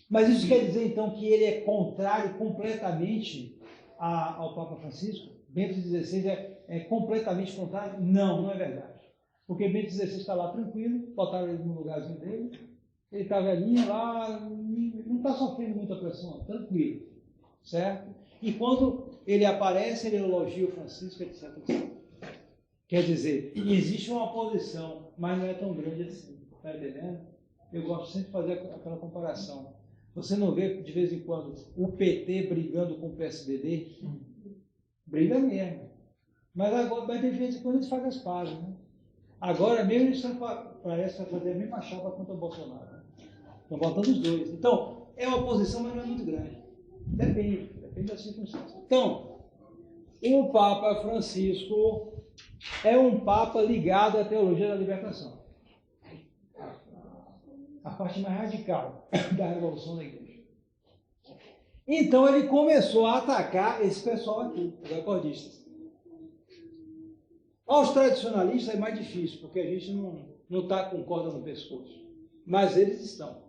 Mas isso quer dizer, então, que ele é contrário completamente ao Papa Francisco? Bento XVI é completamente contrário? Não, não é verdade. Porque Bento XVI está lá tranquilo, botaram ele no lugarzinho dele, ele está velhinho lá, não está sofrendo muita pressão, tranquilo, certo? E quando ele aparece, ele elogia o Francisco, etc, etc. Quer dizer, existe uma oposição, mas não é tão grande assim, está entendendo? Eu gosto sempre de fazer aquela comparação. Você não vê, de vez em quando, o PT brigando com o PSDB? Briga mesmo. Mas agora, de vez em quando, eles fazem as pazes, né? Agora mesmo eles estão parece fazer a mesma chapa contra o Bolsonaro. Né? Estão botando os dois. Então, é uma oposição, mas não é muito grande. Depende das circunstâncias. Então, o Papa Francisco é um Papa ligado à teologia da libertação. A parte mais radical da revolução da igreja. Então ele começou a atacar esse pessoal aqui, os acordistas. Aos tradicionalistas é mais difícil, porque a gente não está com corda no pescoço. Mas eles estão.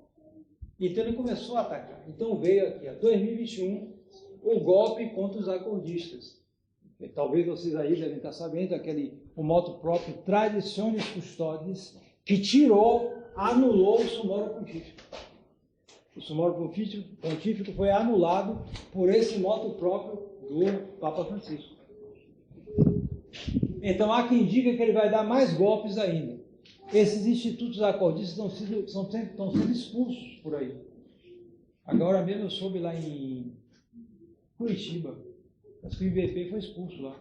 Então ele começou a atacar. Então veio aqui, em 2021, o golpe contra os acordistas. Talvez vocês aí devem estar sabendo, o moto próprio Traditionis Custodes, que anulou o Sumório Pontífico. O Sumório Pontífico foi anulado por esse moto próprio do Papa Francisco. Então há quem diga que ele vai dar mais golpes ainda. Esses institutos acordistas estão sendo expulsos por aí. Agora mesmo eu soube lá em Curitiba, acho que o IBP foi expulso lá.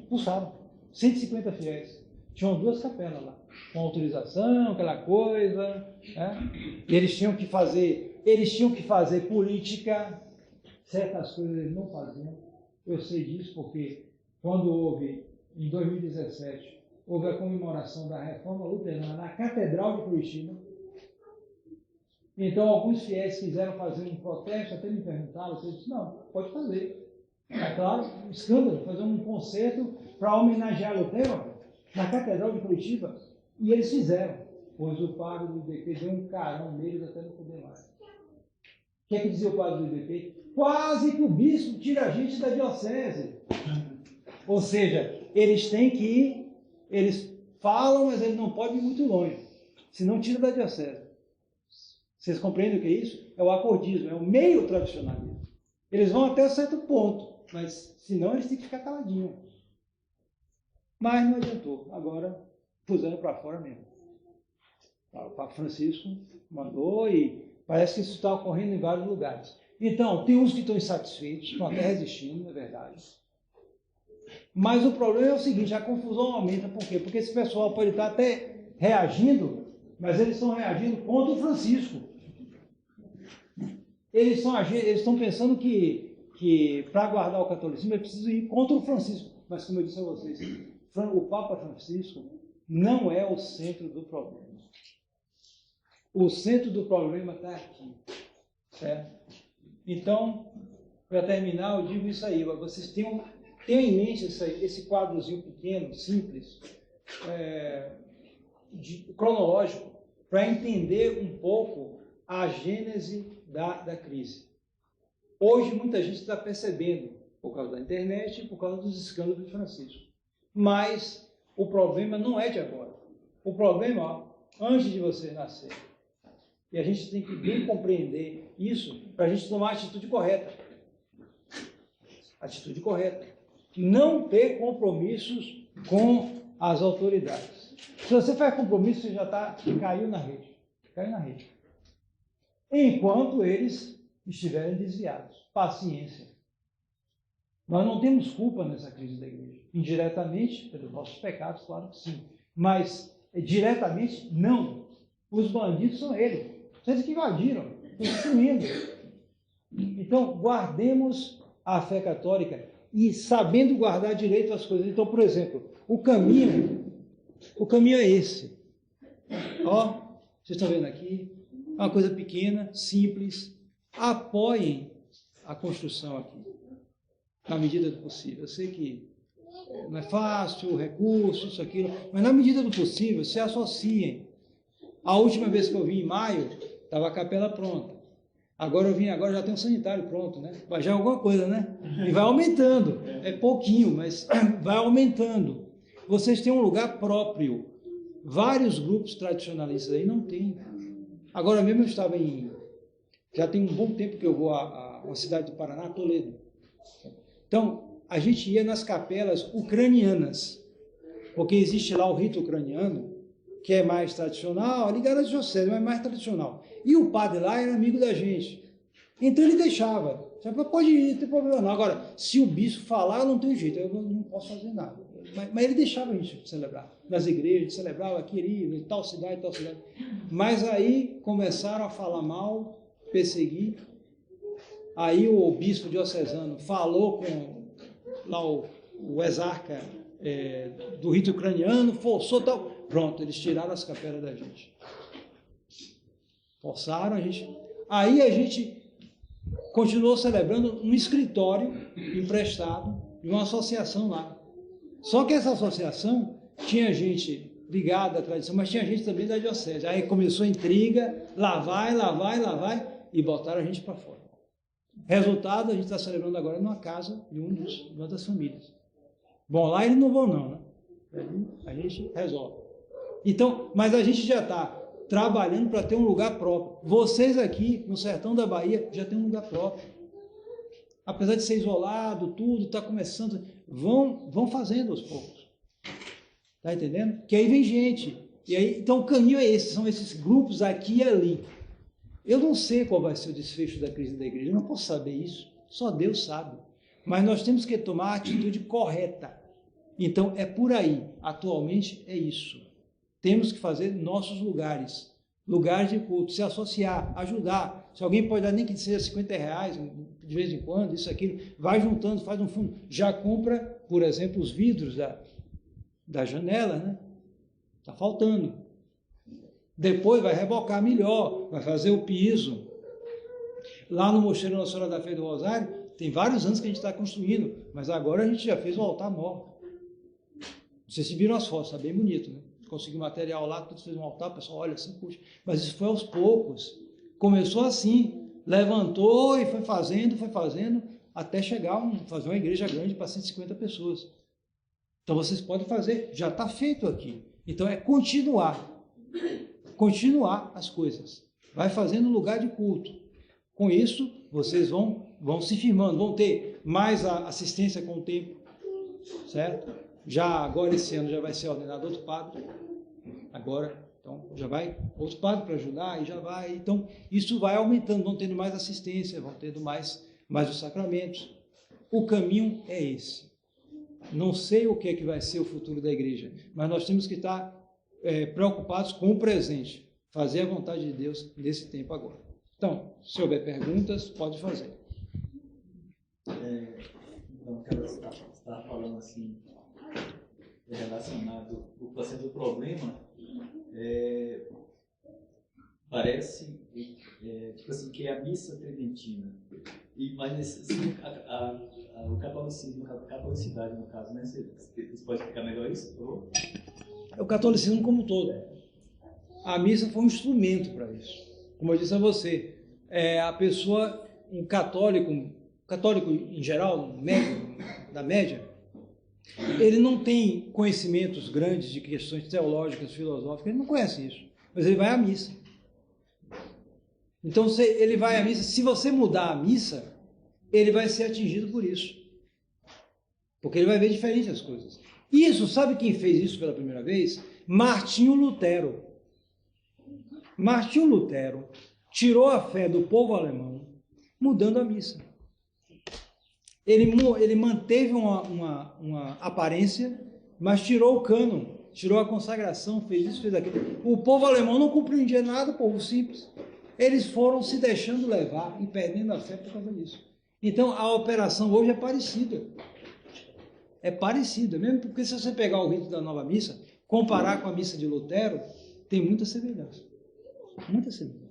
Expulsaram. 150 fiéis. Tinham 2 capelas lá, com autorização, aquela coisa. Né? E eles tinham que fazer política, certas coisas eles não faziam. Eu sei disso porque quando houve, em 2017, houve a comemoração da Reforma Luterana na Catedral de Curitiba. Então alguns fiéis quiseram fazer um protesto, até me perguntaram, eu disse, não, pode fazer. É claro, um escândalo, fazer um concerto para homenagear Lutero na Catedral de Curitiba, e eles fizeram, pois o padre do IBP deu um carão neles até não poder mais. O que é que dizia o padre do IBP? Quase que o bispo tira a gente da diocese. Ou seja, eles têm que ir, eles falam, mas eles não podem ir muito longe, senão tira da diocese. Vocês compreendem o que é isso? É o acordismo, é o meio tradicionalismo. Eles vão até certo ponto, mas senão eles têm que ficar caladinhos. Mas não adiantou. Agora, puseram para fora mesmo. O Papa Francisco mandou e parece que isso está ocorrendo em vários lugares. Então, tem uns que estão insatisfeitos, estão até resistindo, na verdade. Mas o problema é o seguinte, a confusão aumenta. Por quê? Porque esse pessoal pode estar até reagindo, mas eles estão reagindo contra o Francisco. Eles estão pensando que para guardar o catolicismo é preciso ir contra o Francisco. Mas, como eu disse a vocês, o Papa Francisco não é o centro do problema. O centro do problema está aqui. Certo? Então, para terminar, eu digo isso aí. Vocês tenham em mente esse quadrozinho pequeno, simples, cronológico, para entender um pouco a gênese da crise. Hoje, muita gente está percebendo, por causa da internet e por causa dos escândalos de Francisco. Mas o problema não é de agora. O problema, antes de você nascer. E a gente tem que bem compreender isso para a gente tomar a atitude correta. Atitude correta. Não ter compromissos com as autoridades. Se você faz compromisso, você já caiu na rede. Caiu na rede. Enquanto eles estiverem desviados. Paciência. Nós não temos culpa nessa crise da igreja. Indiretamente, pelos nossos pecados, claro que sim. Mas, diretamente, não. Os bandidos são eles. Vocês que invadiram, estão destruindo. Então, guardemos a fé católica e sabendo guardar direito as coisas. Então, por exemplo, o caminho é esse. Ó, vocês estão vendo aqui? É uma coisa pequena, simples. Apoiem a construção aqui, na medida do possível. Eu sei que não é fácil, recurso, isso, aquilo, mas na medida do possível, se associem. A última vez que eu vim em maio, estava a capela pronta. Agora eu vim, agora já tem um sanitário pronto, né? Mas já é alguma coisa, né? E vai aumentando, é pouquinho, mas vai aumentando. Vocês têm um lugar próprio. Vários grupos tradicionalistas aí não têm. Agora mesmo eu estava já tem um bom tempo que eu vou a uma cidade do Paraná, Toledo. Então, a gente ia nas capelas ucranianas, porque existe lá o rito ucraniano, que é mais tradicional, ligado à diocese, mas é mais tradicional. E o padre lá era amigo da gente. Então ele deixava. Pode ir, não tem problema não. Agora, se o bispo falar, não tem jeito, eu não posso fazer nada. Mas ele deixava a gente celebrar. Nas igrejas, celebrava, queria, em tal cidade, tal cidade. Mas aí começaram a falar mal, perseguir. Aí o bispo diocesano falou com lá o exarca do rito ucraniano, forçou tal. Pronto, eles tiraram as capelas da gente. Forçaram a gente. Aí a gente continuou celebrando um escritório emprestado de uma associação lá. Só que essa associação tinha gente ligada à tradição, mas tinha gente também da diocese. Aí começou a intriga, lá vai, e botaram a gente para fora. Resultado, a gente está celebrando agora numa casa de uma das famílias. Bom, lá eles não vão não, né? A gente resolve. Então, mas a gente já está trabalhando para ter um lugar próprio. Vocês aqui, no sertão da Bahia, já tem um lugar próprio. Apesar de ser isolado, tudo, está começando, vão fazendo aos poucos. Está entendendo? Que aí vem gente. E aí, então o caminho é esse, são esses grupos aqui e ali. Eu não sei qual vai ser o desfecho da crise da igreja, eu não posso saber isso, só Deus sabe. Mas nós temos que tomar a atitude correta. Então é por aí, atualmente é isso. Temos que fazer nossos lugares de culto, se associar, ajudar. Se alguém pode dar nem que seja R$50, de vez em quando, isso, aquilo, vai juntando, faz um fundo. Já compra, por exemplo, os vidros da janela, né? Está faltando. Depois vai rebocar melhor, vai fazer o piso. Lá no Mosteiro Nossa Senhora da Fé do Rosário, tem vários anos que a gente está construindo, mas agora a gente já fez o altar mor. Vocês se viram as fotos, está bem bonito, né? Conseguiu material lá, tudo fez um altar, o pessoal olha assim, puxa. Mas isso foi aos poucos. Começou assim, levantou e foi fazendo, até chegar fazer uma igreja grande para 150 pessoas. Então vocês podem fazer, já está feito aqui. Então é continuar as coisas. Vai fazendo lugar de culto. Com isso, vocês vão se firmando, vão ter mais assistência com o tempo, certo? Já agora esse ano já vai ser ordenado outro padre, agora, então já vai outro padre para ajudar, e já vai, então isso vai aumentando, vão tendo mais assistência, vão tendo mais os sacramentos. O caminho é esse. Não sei o que é que vai ser o futuro da igreja, mas nós temos que estar preocupados com o presente, fazer a vontade de Deus nesse tempo agora. Então, se houver perguntas, pode fazer. Então, você estava falando assim, relacionado ao processo do problema, parece tipo assim, que é a missa tridentina. Mas assim, a catolicidade, no caso, né? Você pode explicar melhor isso, por favor? É o catolicismo como um todo. A missa foi um instrumento para isso. Como eu disse a você, a pessoa, um católico em geral, da média, ele não tem conhecimentos grandes de questões teológicas, filosóficas, ele não conhece isso, mas ele vai à missa. Então, ele vai à missa, se você mudar a missa, ele vai ser atingido por isso, porque ele vai ver diferente as coisas. Isso, sabe quem fez isso pela primeira vez? Martinho Lutero. Martinho Lutero tirou a fé do povo alemão, mudando a missa. Ele manteve uma aparência, mas tirou o cânon, tirou a consagração, fez isso, fez aquilo. O povo alemão não compreendia nada, o povo simples. Eles foram se deixando levar e perdendo a fé por causa disso. Então, a operação hoje é parecida. É parecida, mesmo porque se você pegar o rito da nova missa, comparar com a missa de Lutero, tem muita semelhança. Muita semelhança.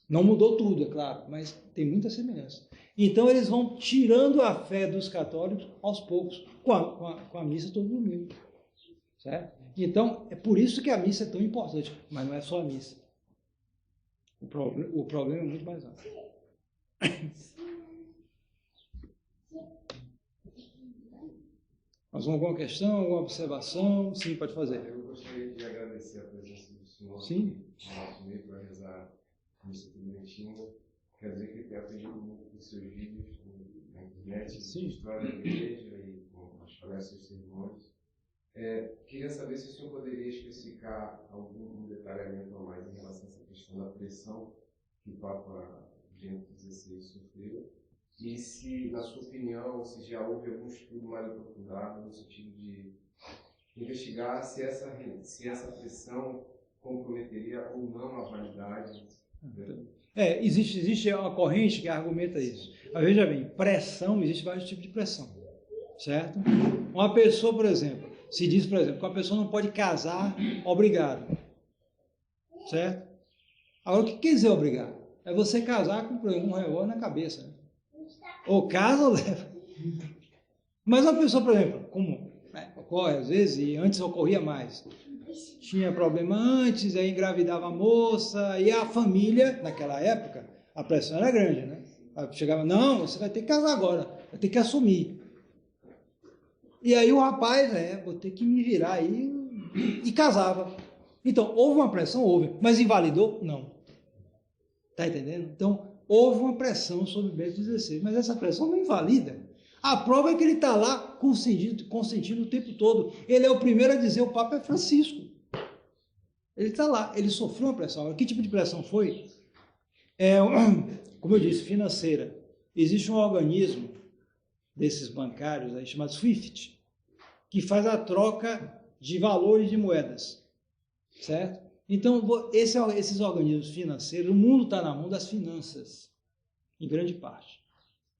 Não mudou tudo, é claro, mas tem muita semelhança. Então eles vão tirando a fé dos católicos aos poucos, com a missa todo domingo. Certo? Então, é por isso que a missa é tão importante, mas não é só a missa. O problema é muito mais amplo. Mais alguma questão, alguma observação? Sim, pode fazer. Eu gostaria de agradecer a presença do senhor Sim. no nosso meio para rezar a missa tridentina. Quer dizer que ele tem aprendido muito dos seus vídeos na internet, Sim. história da igreja e com as palestras dos sermões. Queria saber se o senhor poderia especificar algum detalhamento a mais em relação a essa questão da pressão que o Papa Bento XVI sofreu e se, na sua opinião, se já houve algum estudo mais aprofundado no sentido de investigar se essa pressão comprometeria ou não a validade. Existe uma corrente que argumenta isso. Mas veja bem, pressão, existe vários tipos de pressão, certo? Uma pessoa, por exemplo, se diz, por exemplo, que uma pessoa não pode casar obrigado, certo? Agora, o que quer dizer obrigado? É você casar com um revólver na cabeça, né? Ou casa ou leva. Mas uma pessoa, por exemplo, como ocorre às vezes, e antes ocorria mais, tinha problema antes, aí engravidava a moça, e a família, naquela época, a pressão era grande, né? Chegava, não, você vai ter que casar agora, vai ter que assumir. E aí o rapaz, vou ter que me virar aí, e casava. Então, houve uma pressão? Houve, mas invalidou? Não. Está entendendo? Então, houve uma pressão sobre Bento XVI, mas essa pressão não invalida. A prova é que ele está lá consentindo o tempo todo. Ele é o primeiro a dizer, o Papa é Francisco. Ele está lá, ele sofreu uma pressão. Agora, que tipo de pressão foi? Como eu disse, financeira. Existe um organismo desses bancários aí, chamado SWIFT, que faz a troca de valores de moedas, certo? Então, esses organismos financeiros, o mundo está na mão das finanças, em grande parte.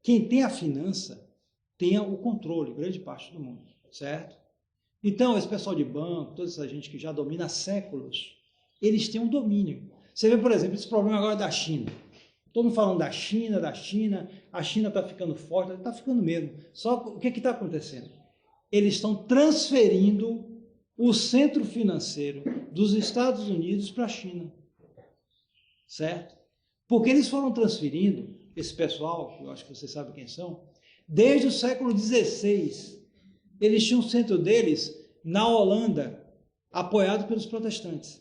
Quem tem a finança, tem o controle, grande parte do mundo, certo? Então, esse pessoal de banco, toda essa gente que já domina há séculos, eles têm um domínio. Você vê, por exemplo, esse problema agora da China. Todo mundo falando da China, a China está ficando forte, está ficando mesmo. Só o que está acontecendo? Eles estão transferindo o centro financeiro dos Estados Unidos para a China, certo? Porque eles foram transferindo, esse pessoal, eu acho que vocês sabem quem são, desde o século XVI, eles tinham o centro deles na Holanda, apoiado pelos protestantes,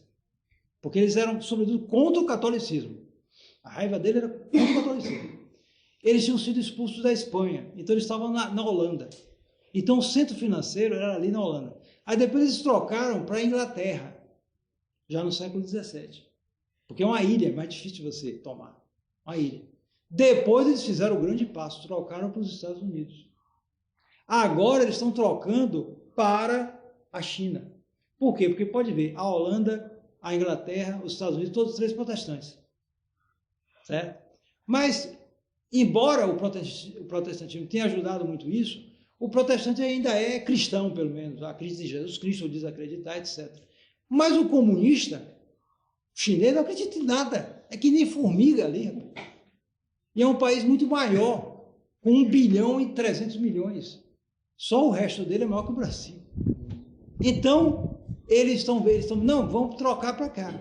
porque eles eram, sobretudo, contra o catolicismo. A raiva dele era contra o catolicismo. Eles tinham sido expulsos da Espanha, então eles estavam na Holanda. Então o centro financeiro era ali na Holanda. Aí depois eles trocaram para a Inglaterra, já no século XVII. Porque é uma ilha, é mais difícil de você tomar. Uma ilha. Depois eles fizeram o grande passo, trocaram para os Estados Unidos. Agora eles estão trocando para a China. Por quê? Porque pode ver, a Holanda, a Inglaterra, os Estados Unidos, todos os três protestantes. Certo? Mas, embora o protestantismo tenha ajudado muito isso, o protestante ainda é cristão, pelo menos, acredita em Jesus Cristo, diz acreditar, etc. Mas o comunista, o chinês, não acredita em nada. É que nem formiga ali. E é um país muito maior, com 1 bilhão e 300 milhões. Só o resto dele é maior que o Brasil. Então, eles estão, não, vamos trocar para cá.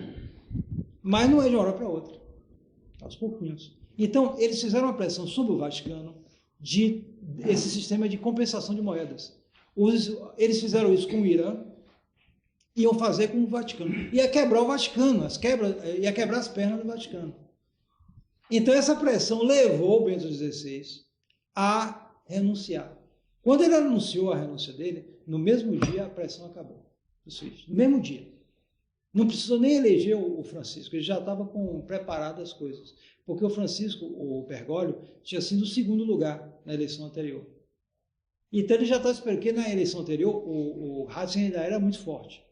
Mas não é de uma hora para outra. Aos pouquinhos. Então, eles fizeram uma pressão sobre o Vaticano esse sistema de compensação de moedas. Eles fizeram isso com o Irã, iam fazer com o Vaticano. Ia quebrar o Vaticano, ia quebrar as pernas do Vaticano. Então, essa pressão levou o Bento XVI a renunciar. Quando ele anunciou a renúncia dele, no mesmo dia a pressão acabou. No mesmo dia. Não precisou nem eleger o Francisco, ele já estava preparado as coisas. Porque o Francisco, o Bergoglio, tinha sido o segundo lugar na eleição anterior. Então ele já estava esperando, porque na eleição anterior o Ratzinger ainda era muito forte.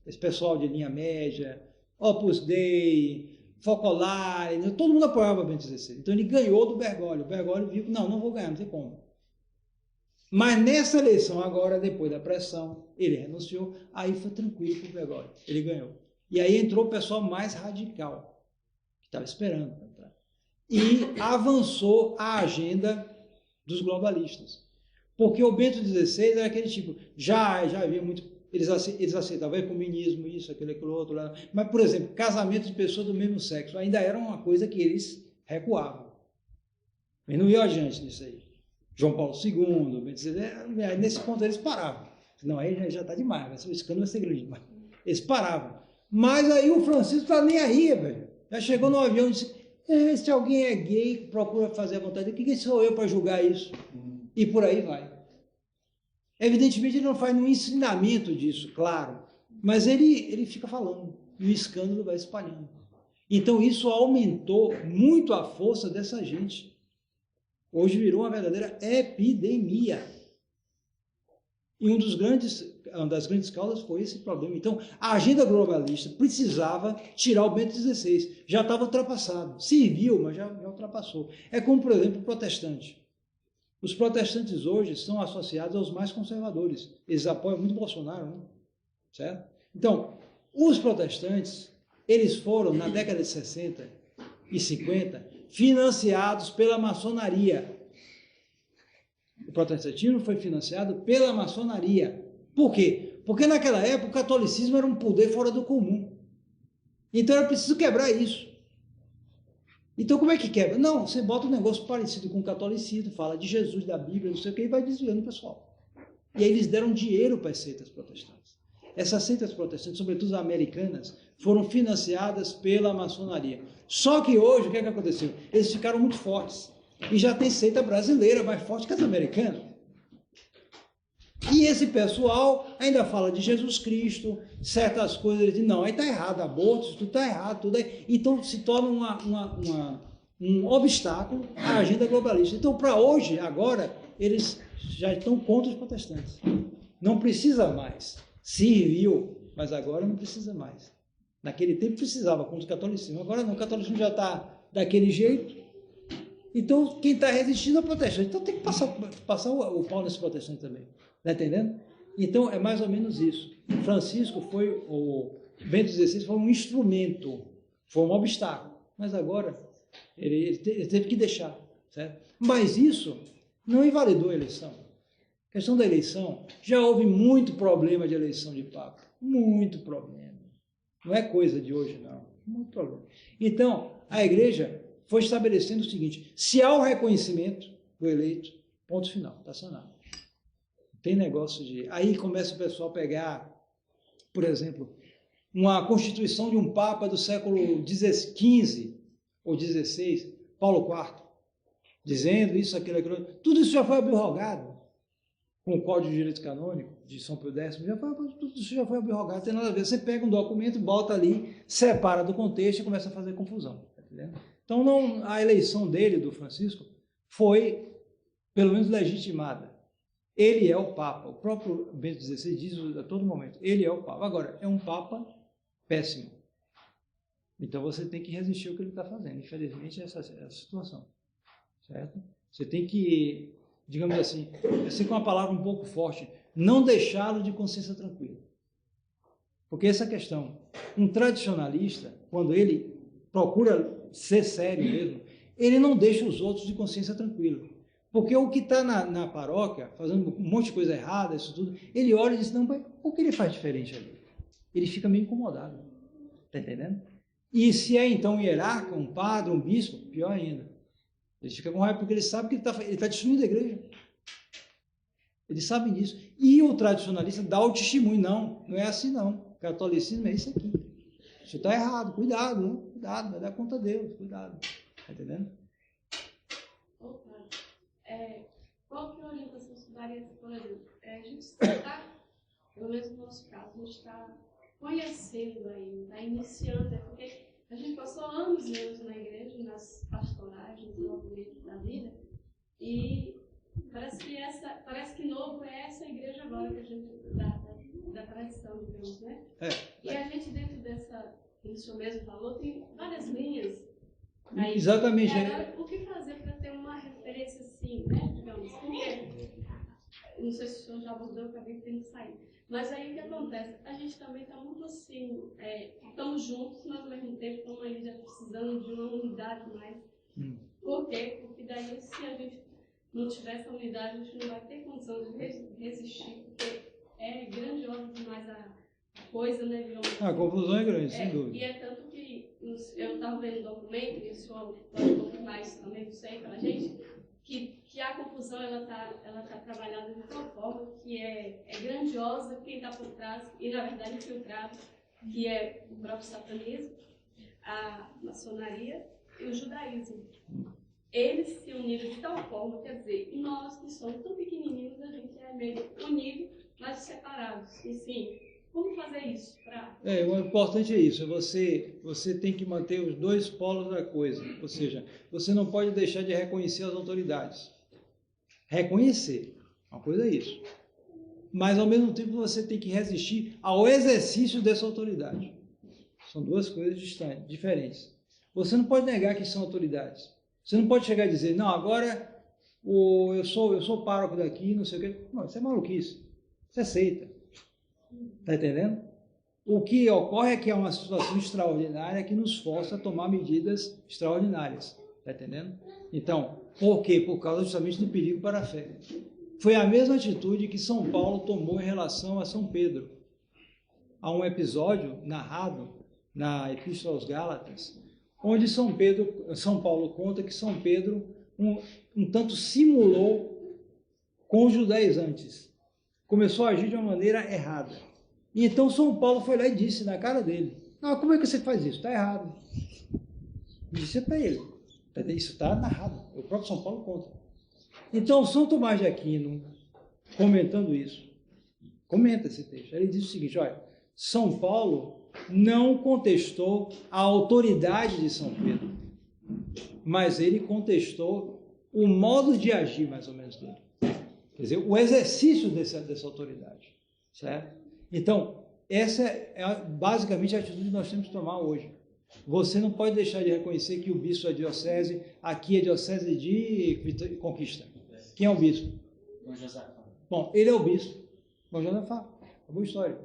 Esse pessoal de linha média, Opus Dei, Focolare, todo mundo apoiava o Bento XVI. Então ele ganhou do Bergoglio. O Bergoglio viu, não vou ganhar, não tem como. Mas nessa eleição agora, depois da pressão, ele renunciou, aí foi tranquilo para o Bergoglio, ele ganhou. E aí entrou o pessoal mais radical, que Estava esperando para entrar. E avançou a agenda dos globalistas. Porque o Bento XVI era aquele tipo, já havia muito, eles aceitavam ecumenismo, isso, aquilo outro, lá. Mas, por exemplo, casamento de pessoas do mesmo sexo ainda era uma coisa que eles recuavam. Eles não iam adiante nisso aí. João Paulo II, Bento XVI, nesse ponto eles paravam. Não, aí já está demais, o escândalo vai ser grande demais. Eles paravam. Mas aí o Francisco está nem aí, velho. Já chegou no avião e disse, se alguém é gay, procura fazer a vontade, quem sou eu para julgar isso? E por aí vai. Evidentemente ele não faz nenhum ensinamento disso, claro, mas ele fica falando e o escândalo vai espalhando. Então isso aumentou muito a força dessa gente. Hoje virou uma verdadeira epidemia. E uma das grandes causas foi esse problema. Então, a agenda globalista precisava tirar o Bento XVI. Já estava ultrapassado. Serviu, mas já ultrapassou. É como, por exemplo, o protestante. Os protestantes hoje são associados aos mais conservadores. Eles apoiam muito Bolsonaro, né? Certo? Então, os protestantes, eles foram, na década de 60 e 50, financiados pela maçonaria. O protestantismo foi financiado pela maçonaria. Por quê? Porque naquela época o catolicismo era um poder fora do comum. Então era preciso quebrar isso. Então como é que quebra? Não, você bota um negócio parecido com o catolicismo, fala de Jesus, da Bíblia, não sei o que, e vai desviando o pessoal. E aí eles deram dinheiro para as seitas protestantes. Essas seitas protestantes, sobretudo as americanas, foram financiadas pela maçonaria. Só que hoje, o que é que aconteceu? Eles ficaram muito fortes. E já tem seita brasileira mais forte que as americanas. E esse pessoal ainda fala de Jesus Cristo, certas coisas, ele diz, não, aí está errado, aborto, isso tudo está errado, tudo aí. Então se torna um obstáculo à agenda globalista. Então, para hoje, agora, eles já estão contra os protestantes. Não precisa mais. Serviu, mas agora não precisa mais. Naquele tempo precisava contra o catolicismo. Agora não, o catolicismo já está daquele jeito. Então, quem está resistindo é o protestante. Então, tem que passar o pau nesse protestante também. Está entendendo? Então, é mais ou menos isso. O Bento XVI foi um instrumento, foi um obstáculo. Mas agora, ele teve que deixar. Certo? Mas isso não invalidou a eleição. A questão da eleição, já houve muito problema de eleição de Papa. Muito problema. Não é coisa de hoje, não. Muito problema. Então, a igreja foi estabelecendo o seguinte, se há o reconhecimento do eleito, ponto final, está sanado. Tem negócio de... Aí começa o pessoal a pegar, por exemplo, uma constituição de um Papa do século XV ou XVI, Paulo IV, dizendo isso, aquilo, tudo isso já foi abrogado com o Código de Direito Canônico de São Pio X, tudo isso já foi abrogado, não tem nada a ver. Você pega um documento, bota ali, separa do contexto e começa a fazer confusão. Tá entendendo? Então, não, a eleição dele, do Francisco, foi, pelo menos, legitimada. Ele é o Papa. O próprio Bento XVI diz a todo momento, ele é o Papa. Agora, é um Papa péssimo. Então, você tem que resistir ao que ele está fazendo. Infelizmente, essa é a situação. Certo? Você tem que, digamos assim, com uma palavra um pouco forte, não deixá-lo de consciência tranquila. Porque essa questão, um tradicionalista, quando ele procura ser sério mesmo, ele não deixa os outros de consciência tranquila. Porque o que está na paróquia, fazendo um monte de coisa errada, isso tudo, ele olha e diz, não, mas o que ele faz diferente ali? Ele fica meio incomodado. Está entendendo? E se é então um hierarca, um padre, um bispo, pior ainda. Ele fica com raiva porque ele sabe que ele está destruindo a igreja. Eles sabem disso. E o tradicionalista dá o testemunho, não é assim não. O catolicismo é isso aqui. Isso está errado, cuidado, né? Cuidado, vai dar conta a Deus, cuidado. Está entendendo? Qual que é a orientação que você daria, por exemplo? A gente está, pelo menos no nosso caso, a gente está conhecendo ainda, está iniciando, porque a gente passou anos e anos na igreja, nas pastorais, no desenvolvimento da vida, e parece que novo é essa igreja agora que a gente da tradição, digamos, né? E a gente dentro dessa, como o senhor mesmo falou, tem várias linhas. Aí, exatamente. Agora, o que fazer para ter uma referência assim, né? Digamos, porque, não sei se o senhor já abordou, eu acabei tendo que sair. Mas aí o que acontece? A gente também está muito assim, estamos juntos, mas ao mesmo tempo estamos aí já precisando de uma unidade mais. Por quê? Porque daí se a gente não tiver essa unidade, a gente não vai ter condição de resistir, porque é grandiosa demais a coisa, né, violência. A confusão é grande, sem dúvida. E é tanto que eu estava vendo um documento, e o senhor pode confirmar isso também, não sei, para a gente, que a confusão ela tá trabalhada de tal forma que é grandiosa quem está por trás, e na verdade infiltrado, que é o próprio satanismo, a maçonaria e o judaísmo. Eles se uniram de tal forma, quer dizer, nós que somos tão pequenininhos, a gente é meio unido, mas separados. E sim, como fazer isso? O importante é isso, você tem que manter os dois polos da coisa, ou seja, você não pode deixar de reconhecer as autoridades. Reconhecer, uma coisa é isso. Mas ao mesmo tempo você tem que resistir ao exercício dessa autoridade. São duas coisas diferentes. Você não pode negar que são autoridades. Você não pode chegar e dizer, não, agora eu sou pároco daqui, não sei o quê. Não, isso é maluquice. Isso é seita. Está entendendo? O que ocorre é que é uma situação extraordinária que nos força a tomar medidas extraordinárias. Está entendendo? Então, por quê? Por causa justamente do perigo para a fé. Foi a mesma atitude que São Paulo tomou em relação a São Pedro. Há um episódio narrado na Epístola aos Gálatas, onde São Paulo conta que São Pedro um tanto simulou com os judaizantes. Começou a agir de uma maneira errada. E então São Paulo foi lá e disse na cara dele, não, como é que você faz isso? Está errado. Disse para ele. Isso está narrado. O próprio São Paulo conta. Então, São Tomás de Aquino, comentando isso, comenta esse texto. Ele diz o seguinte, olha, São Paulo não contestou a autoridade de São Pedro, mas ele contestou o modo de agir, mais ou menos, dele. Quer dizer, o exercício dessa autoridade. Certo? Então, essa é basicamente a atitude que nós temos que tomar hoje. Você não pode deixar de reconhecer que o bispo é diocese, aqui é diocese de Conquista. Quem é o bispo? Dom Josafá. Bom, ele é o bispo. Dom Josafá. É boa história.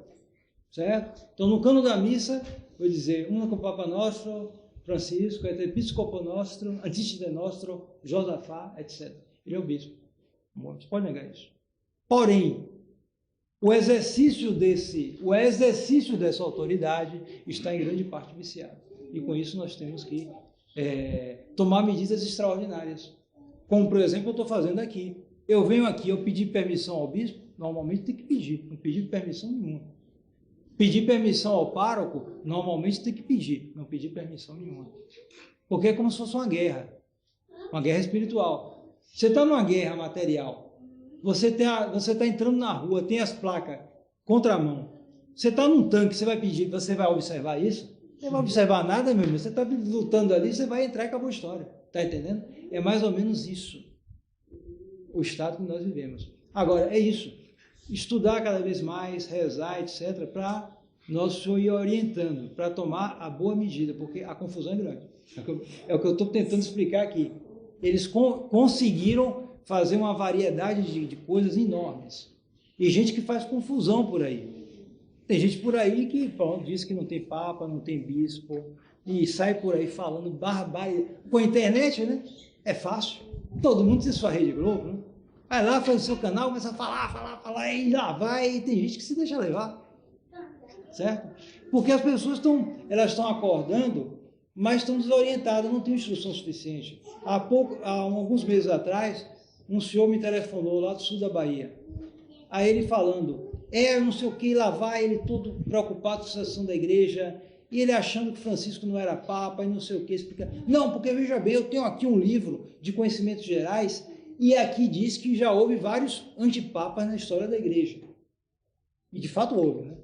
Certo? Então, no cano da missa, vou dizer, com o Papa Nostro, Francisco, et Episcopo Nostro, Antítide Nostro, Josafá, etc. Ele é o bispo. Você pode negar isso. Porém, o exercício dessa autoridade está em grande parte viciado. E com isso nós temos que tomar medidas extraordinárias. Como, por exemplo, eu estou fazendo aqui. Eu venho aqui, eu pedi permissão ao bispo, normalmente tem que pedir, não pedi permissão nenhuma. Pedir permissão ao pároco, normalmente tem que pedir, não pedir permissão nenhuma. Porque é como se fosse uma guerra espiritual. Você está numa guerra material, você está entrando na rua, tem as placas, contramão. Você está num tanque, você vai pedir, você vai observar isso? Não vai observar nada, meu irmão. Você está lutando ali, você vai entrar e acabou a história. Está entendendo? É mais ou menos isso, o estado que nós vivemos. Agora, é isso. Estudar cada vez mais, rezar, etc., para nós ir orientando, para tomar a boa medida, porque a confusão é grande. É o que eu estou tentando explicar aqui. Eles conseguiram fazer uma variedade de coisas enormes. E gente que faz confusão por aí. Tem gente por aí que diz que não tem papa, não tem bispo, e sai por aí falando barbaridade. Com a internet, né? É fácil. Todo mundo tem sua Rede Globo, né? Vai lá, faz o seu canal, começa a falar, e lá vai, e tem gente que se deixa levar. Certo? Porque as pessoas estão acordando, mas estão desorientadas, não têm instrução suficiente. Há alguns meses atrás, um senhor me telefonou lá do sul da Bahia. Aí ele falando, não sei o que, lá vai, ele todo preocupado com a sucessão da igreja, e ele achando que Francisco não era papa, e não sei o que, explica. Não, porque veja bem, eu tenho aqui um livro de conhecimentos gerais, e aqui diz que já houve vários antipapas na história da igreja. E de fato houve, né?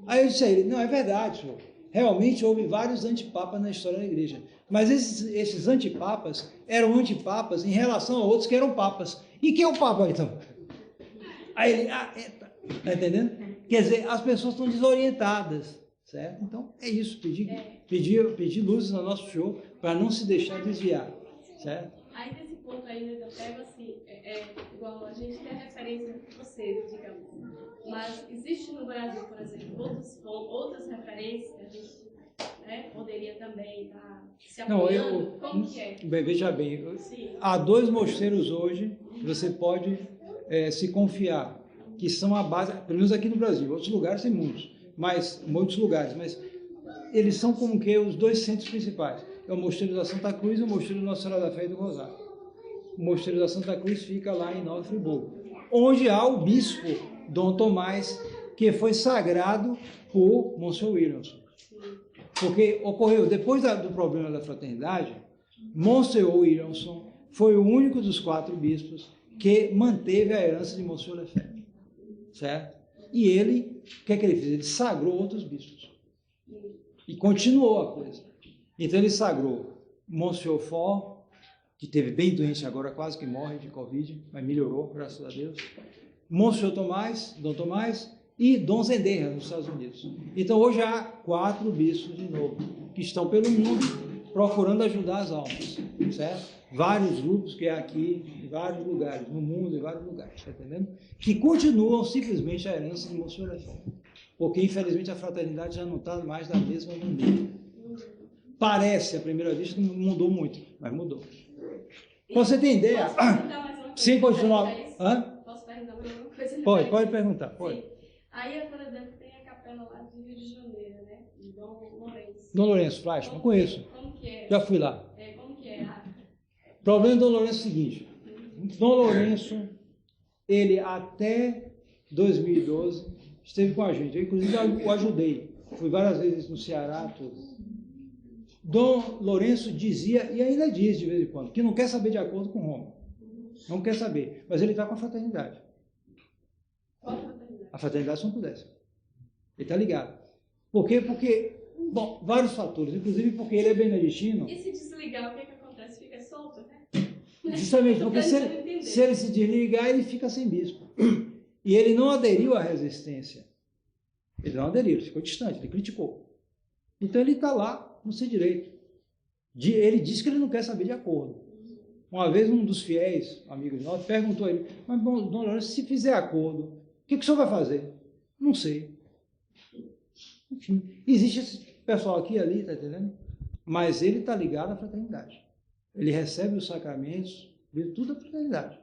Aí eu disse a ele, não, é verdade, senhor. Realmente houve vários antipapas na história da igreja. Mas esses antipapas eram antipapas em relação a outros que eram papas. E quem é o papa, então? Aí ele, tá entendendo? Quer dizer, as pessoas estão desorientadas, certo? Então, é isso. Pedir luzes no nosso show para não se deixar desviar, certo? Aí, nesse ponto ainda eu pego assim, igual a gente tem a referência de vocês, digamos. Mas existe no Brasil, por exemplo, outras referências que a gente, né, poderia também estar se apoiando? Como que é? Bem, veja bem, Sim. há 2 mosteiros hoje que você pode se confiar, que são a base, pelo menos aqui no Brasil, outros lugares tem muitos lugares, mas eles são como que os 2 centros principais. É o Mosteiro da Santa Cruz e o Mosteiro Nossa Senhora da Fé e do Rosário. O Mosteiro da Santa Cruz fica lá em Nova Friburgo, onde há o bispo Dom Tomás, que foi sagrado por Monsenhor Williamson. Porque ocorreu, depois do problema da fraternidade, Monsenhor Williamson foi o único dos 4 bispos que manteve a herança de Monsenhor Lefebvre, certo? E ele, o que é que ele fez? Ele sagrou outros bispos. E continuou a coisa. Então ele sagrou Monsenhor Fort, que teve bem doente agora, quase que morre de Covid, mas melhorou, graças a Deus. Monsenhor Tomás, Dom Tomás e Dom Zendeja, nos Estados Unidos. Então hoje há 4 bispos de novo, que estão pelo mundo procurando ajudar as almas, certo? Vários grupos que há aqui, em vários lugares, no mundo, em vários lugares, está entendendo? Que continuam simplesmente a herança de Monsenhor Lefebvre. Porque, infelizmente, a fraternidade já não está mais da mesma maneira. Parece, à primeira vista, que mudou muito, mas mudou. Pra você ter ideia... Posso perguntar mais uma coisa? Sem continuar... Posso perguntar mais uma coisa? Pode perguntar, pode. Sim. Aí, por exemplo, tem a capela lá de Rio de Janeiro, né? De Dom Lourenço. Dom Lourenço, Fleischmann, conheço. Como que é? Já fui lá. Como que é? O problema do Dom Lourenço é o seguinte. Dom Lourenço, ele até 2012 esteve com a gente. Eu, inclusive, o ajudei. Fui várias vezes no Ceará, tudo. Dom Lourenço dizia, e ainda diz de vez em quando, que não quer saber de acordo com Roma. Não quer saber. Mas ele está com a fraternidade. Qual a fraternidade? A fraternidade São Pudécio. Ele está ligado. Por quê? Porque, bom, vários fatores. Inclusive porque ele é beneditino. E se desligar, o que acontece? Fica solto, né? Justamente, porque se ele se desligar, ele fica sem bispo. E ele não aderiu à resistência. Ele não aderiu, ele ficou distante, ele criticou. Então ele está lá no seu direito. Ele disse que ele não quer saber de acordo. Uma vez um dos fiéis, amigos nossos, perguntou a ele, mas Dom Lourenço, se fizer acordo, o que o senhor vai fazer? Não sei. Enfim, existe esse pessoal aqui e ali, está entendendo? Mas ele está ligado à fraternidade. Ele recebe os sacramentos, tudo da fraternidade.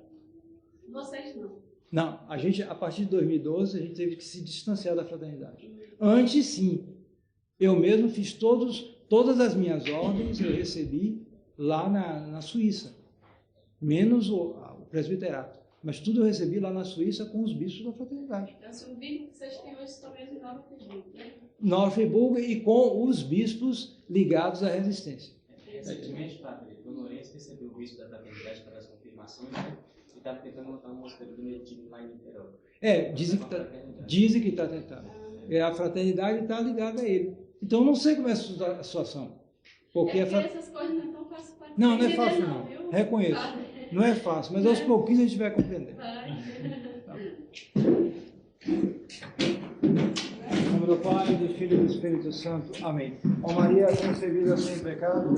Vocês não? Não, a gente, a partir de 2012, a gente teve que se distanciar da fraternidade. Antes, sim. Eu mesmo fiz todas as minhas ordens, eu recebi lá na Suíça. Menos o presbiterato. Mas tudo eu recebi lá na Suíça com os bispos da fraternidade. Então, se o bispo que vocês têm hoje estão mesmo em Nova Friburgo, né? Nova Friburgo e com os bispos ligados à resistência. Recentemente, padre, o Lourenço recebeu o bispo da fraternidade para as confirmações, né? E está tentando montar um mosteiro beneditino lá em Niterói. Dizem que está tentando. A fraternidade está ligada a ele. Então, eu não sei como é a situação. Porque essas coisas não é tão fácil para não é fácil não. Viu? Reconheço. Não é fácil, mas aos pouquinhos a gente vai compreender. Em nome do Pai, do Filho e do Espírito Santo. Amém. Ó Maria concebida sem pecado.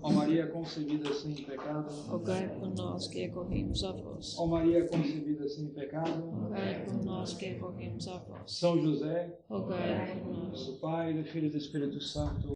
Ó Maria concebida sem pecado. Rogai por nós que recorremos a vós. Ó Maria concebida sem pecado. Rogai por nós que recorremos a vós. São José. Rogai por nós. Do Pai, do Filho e do Espírito Santo.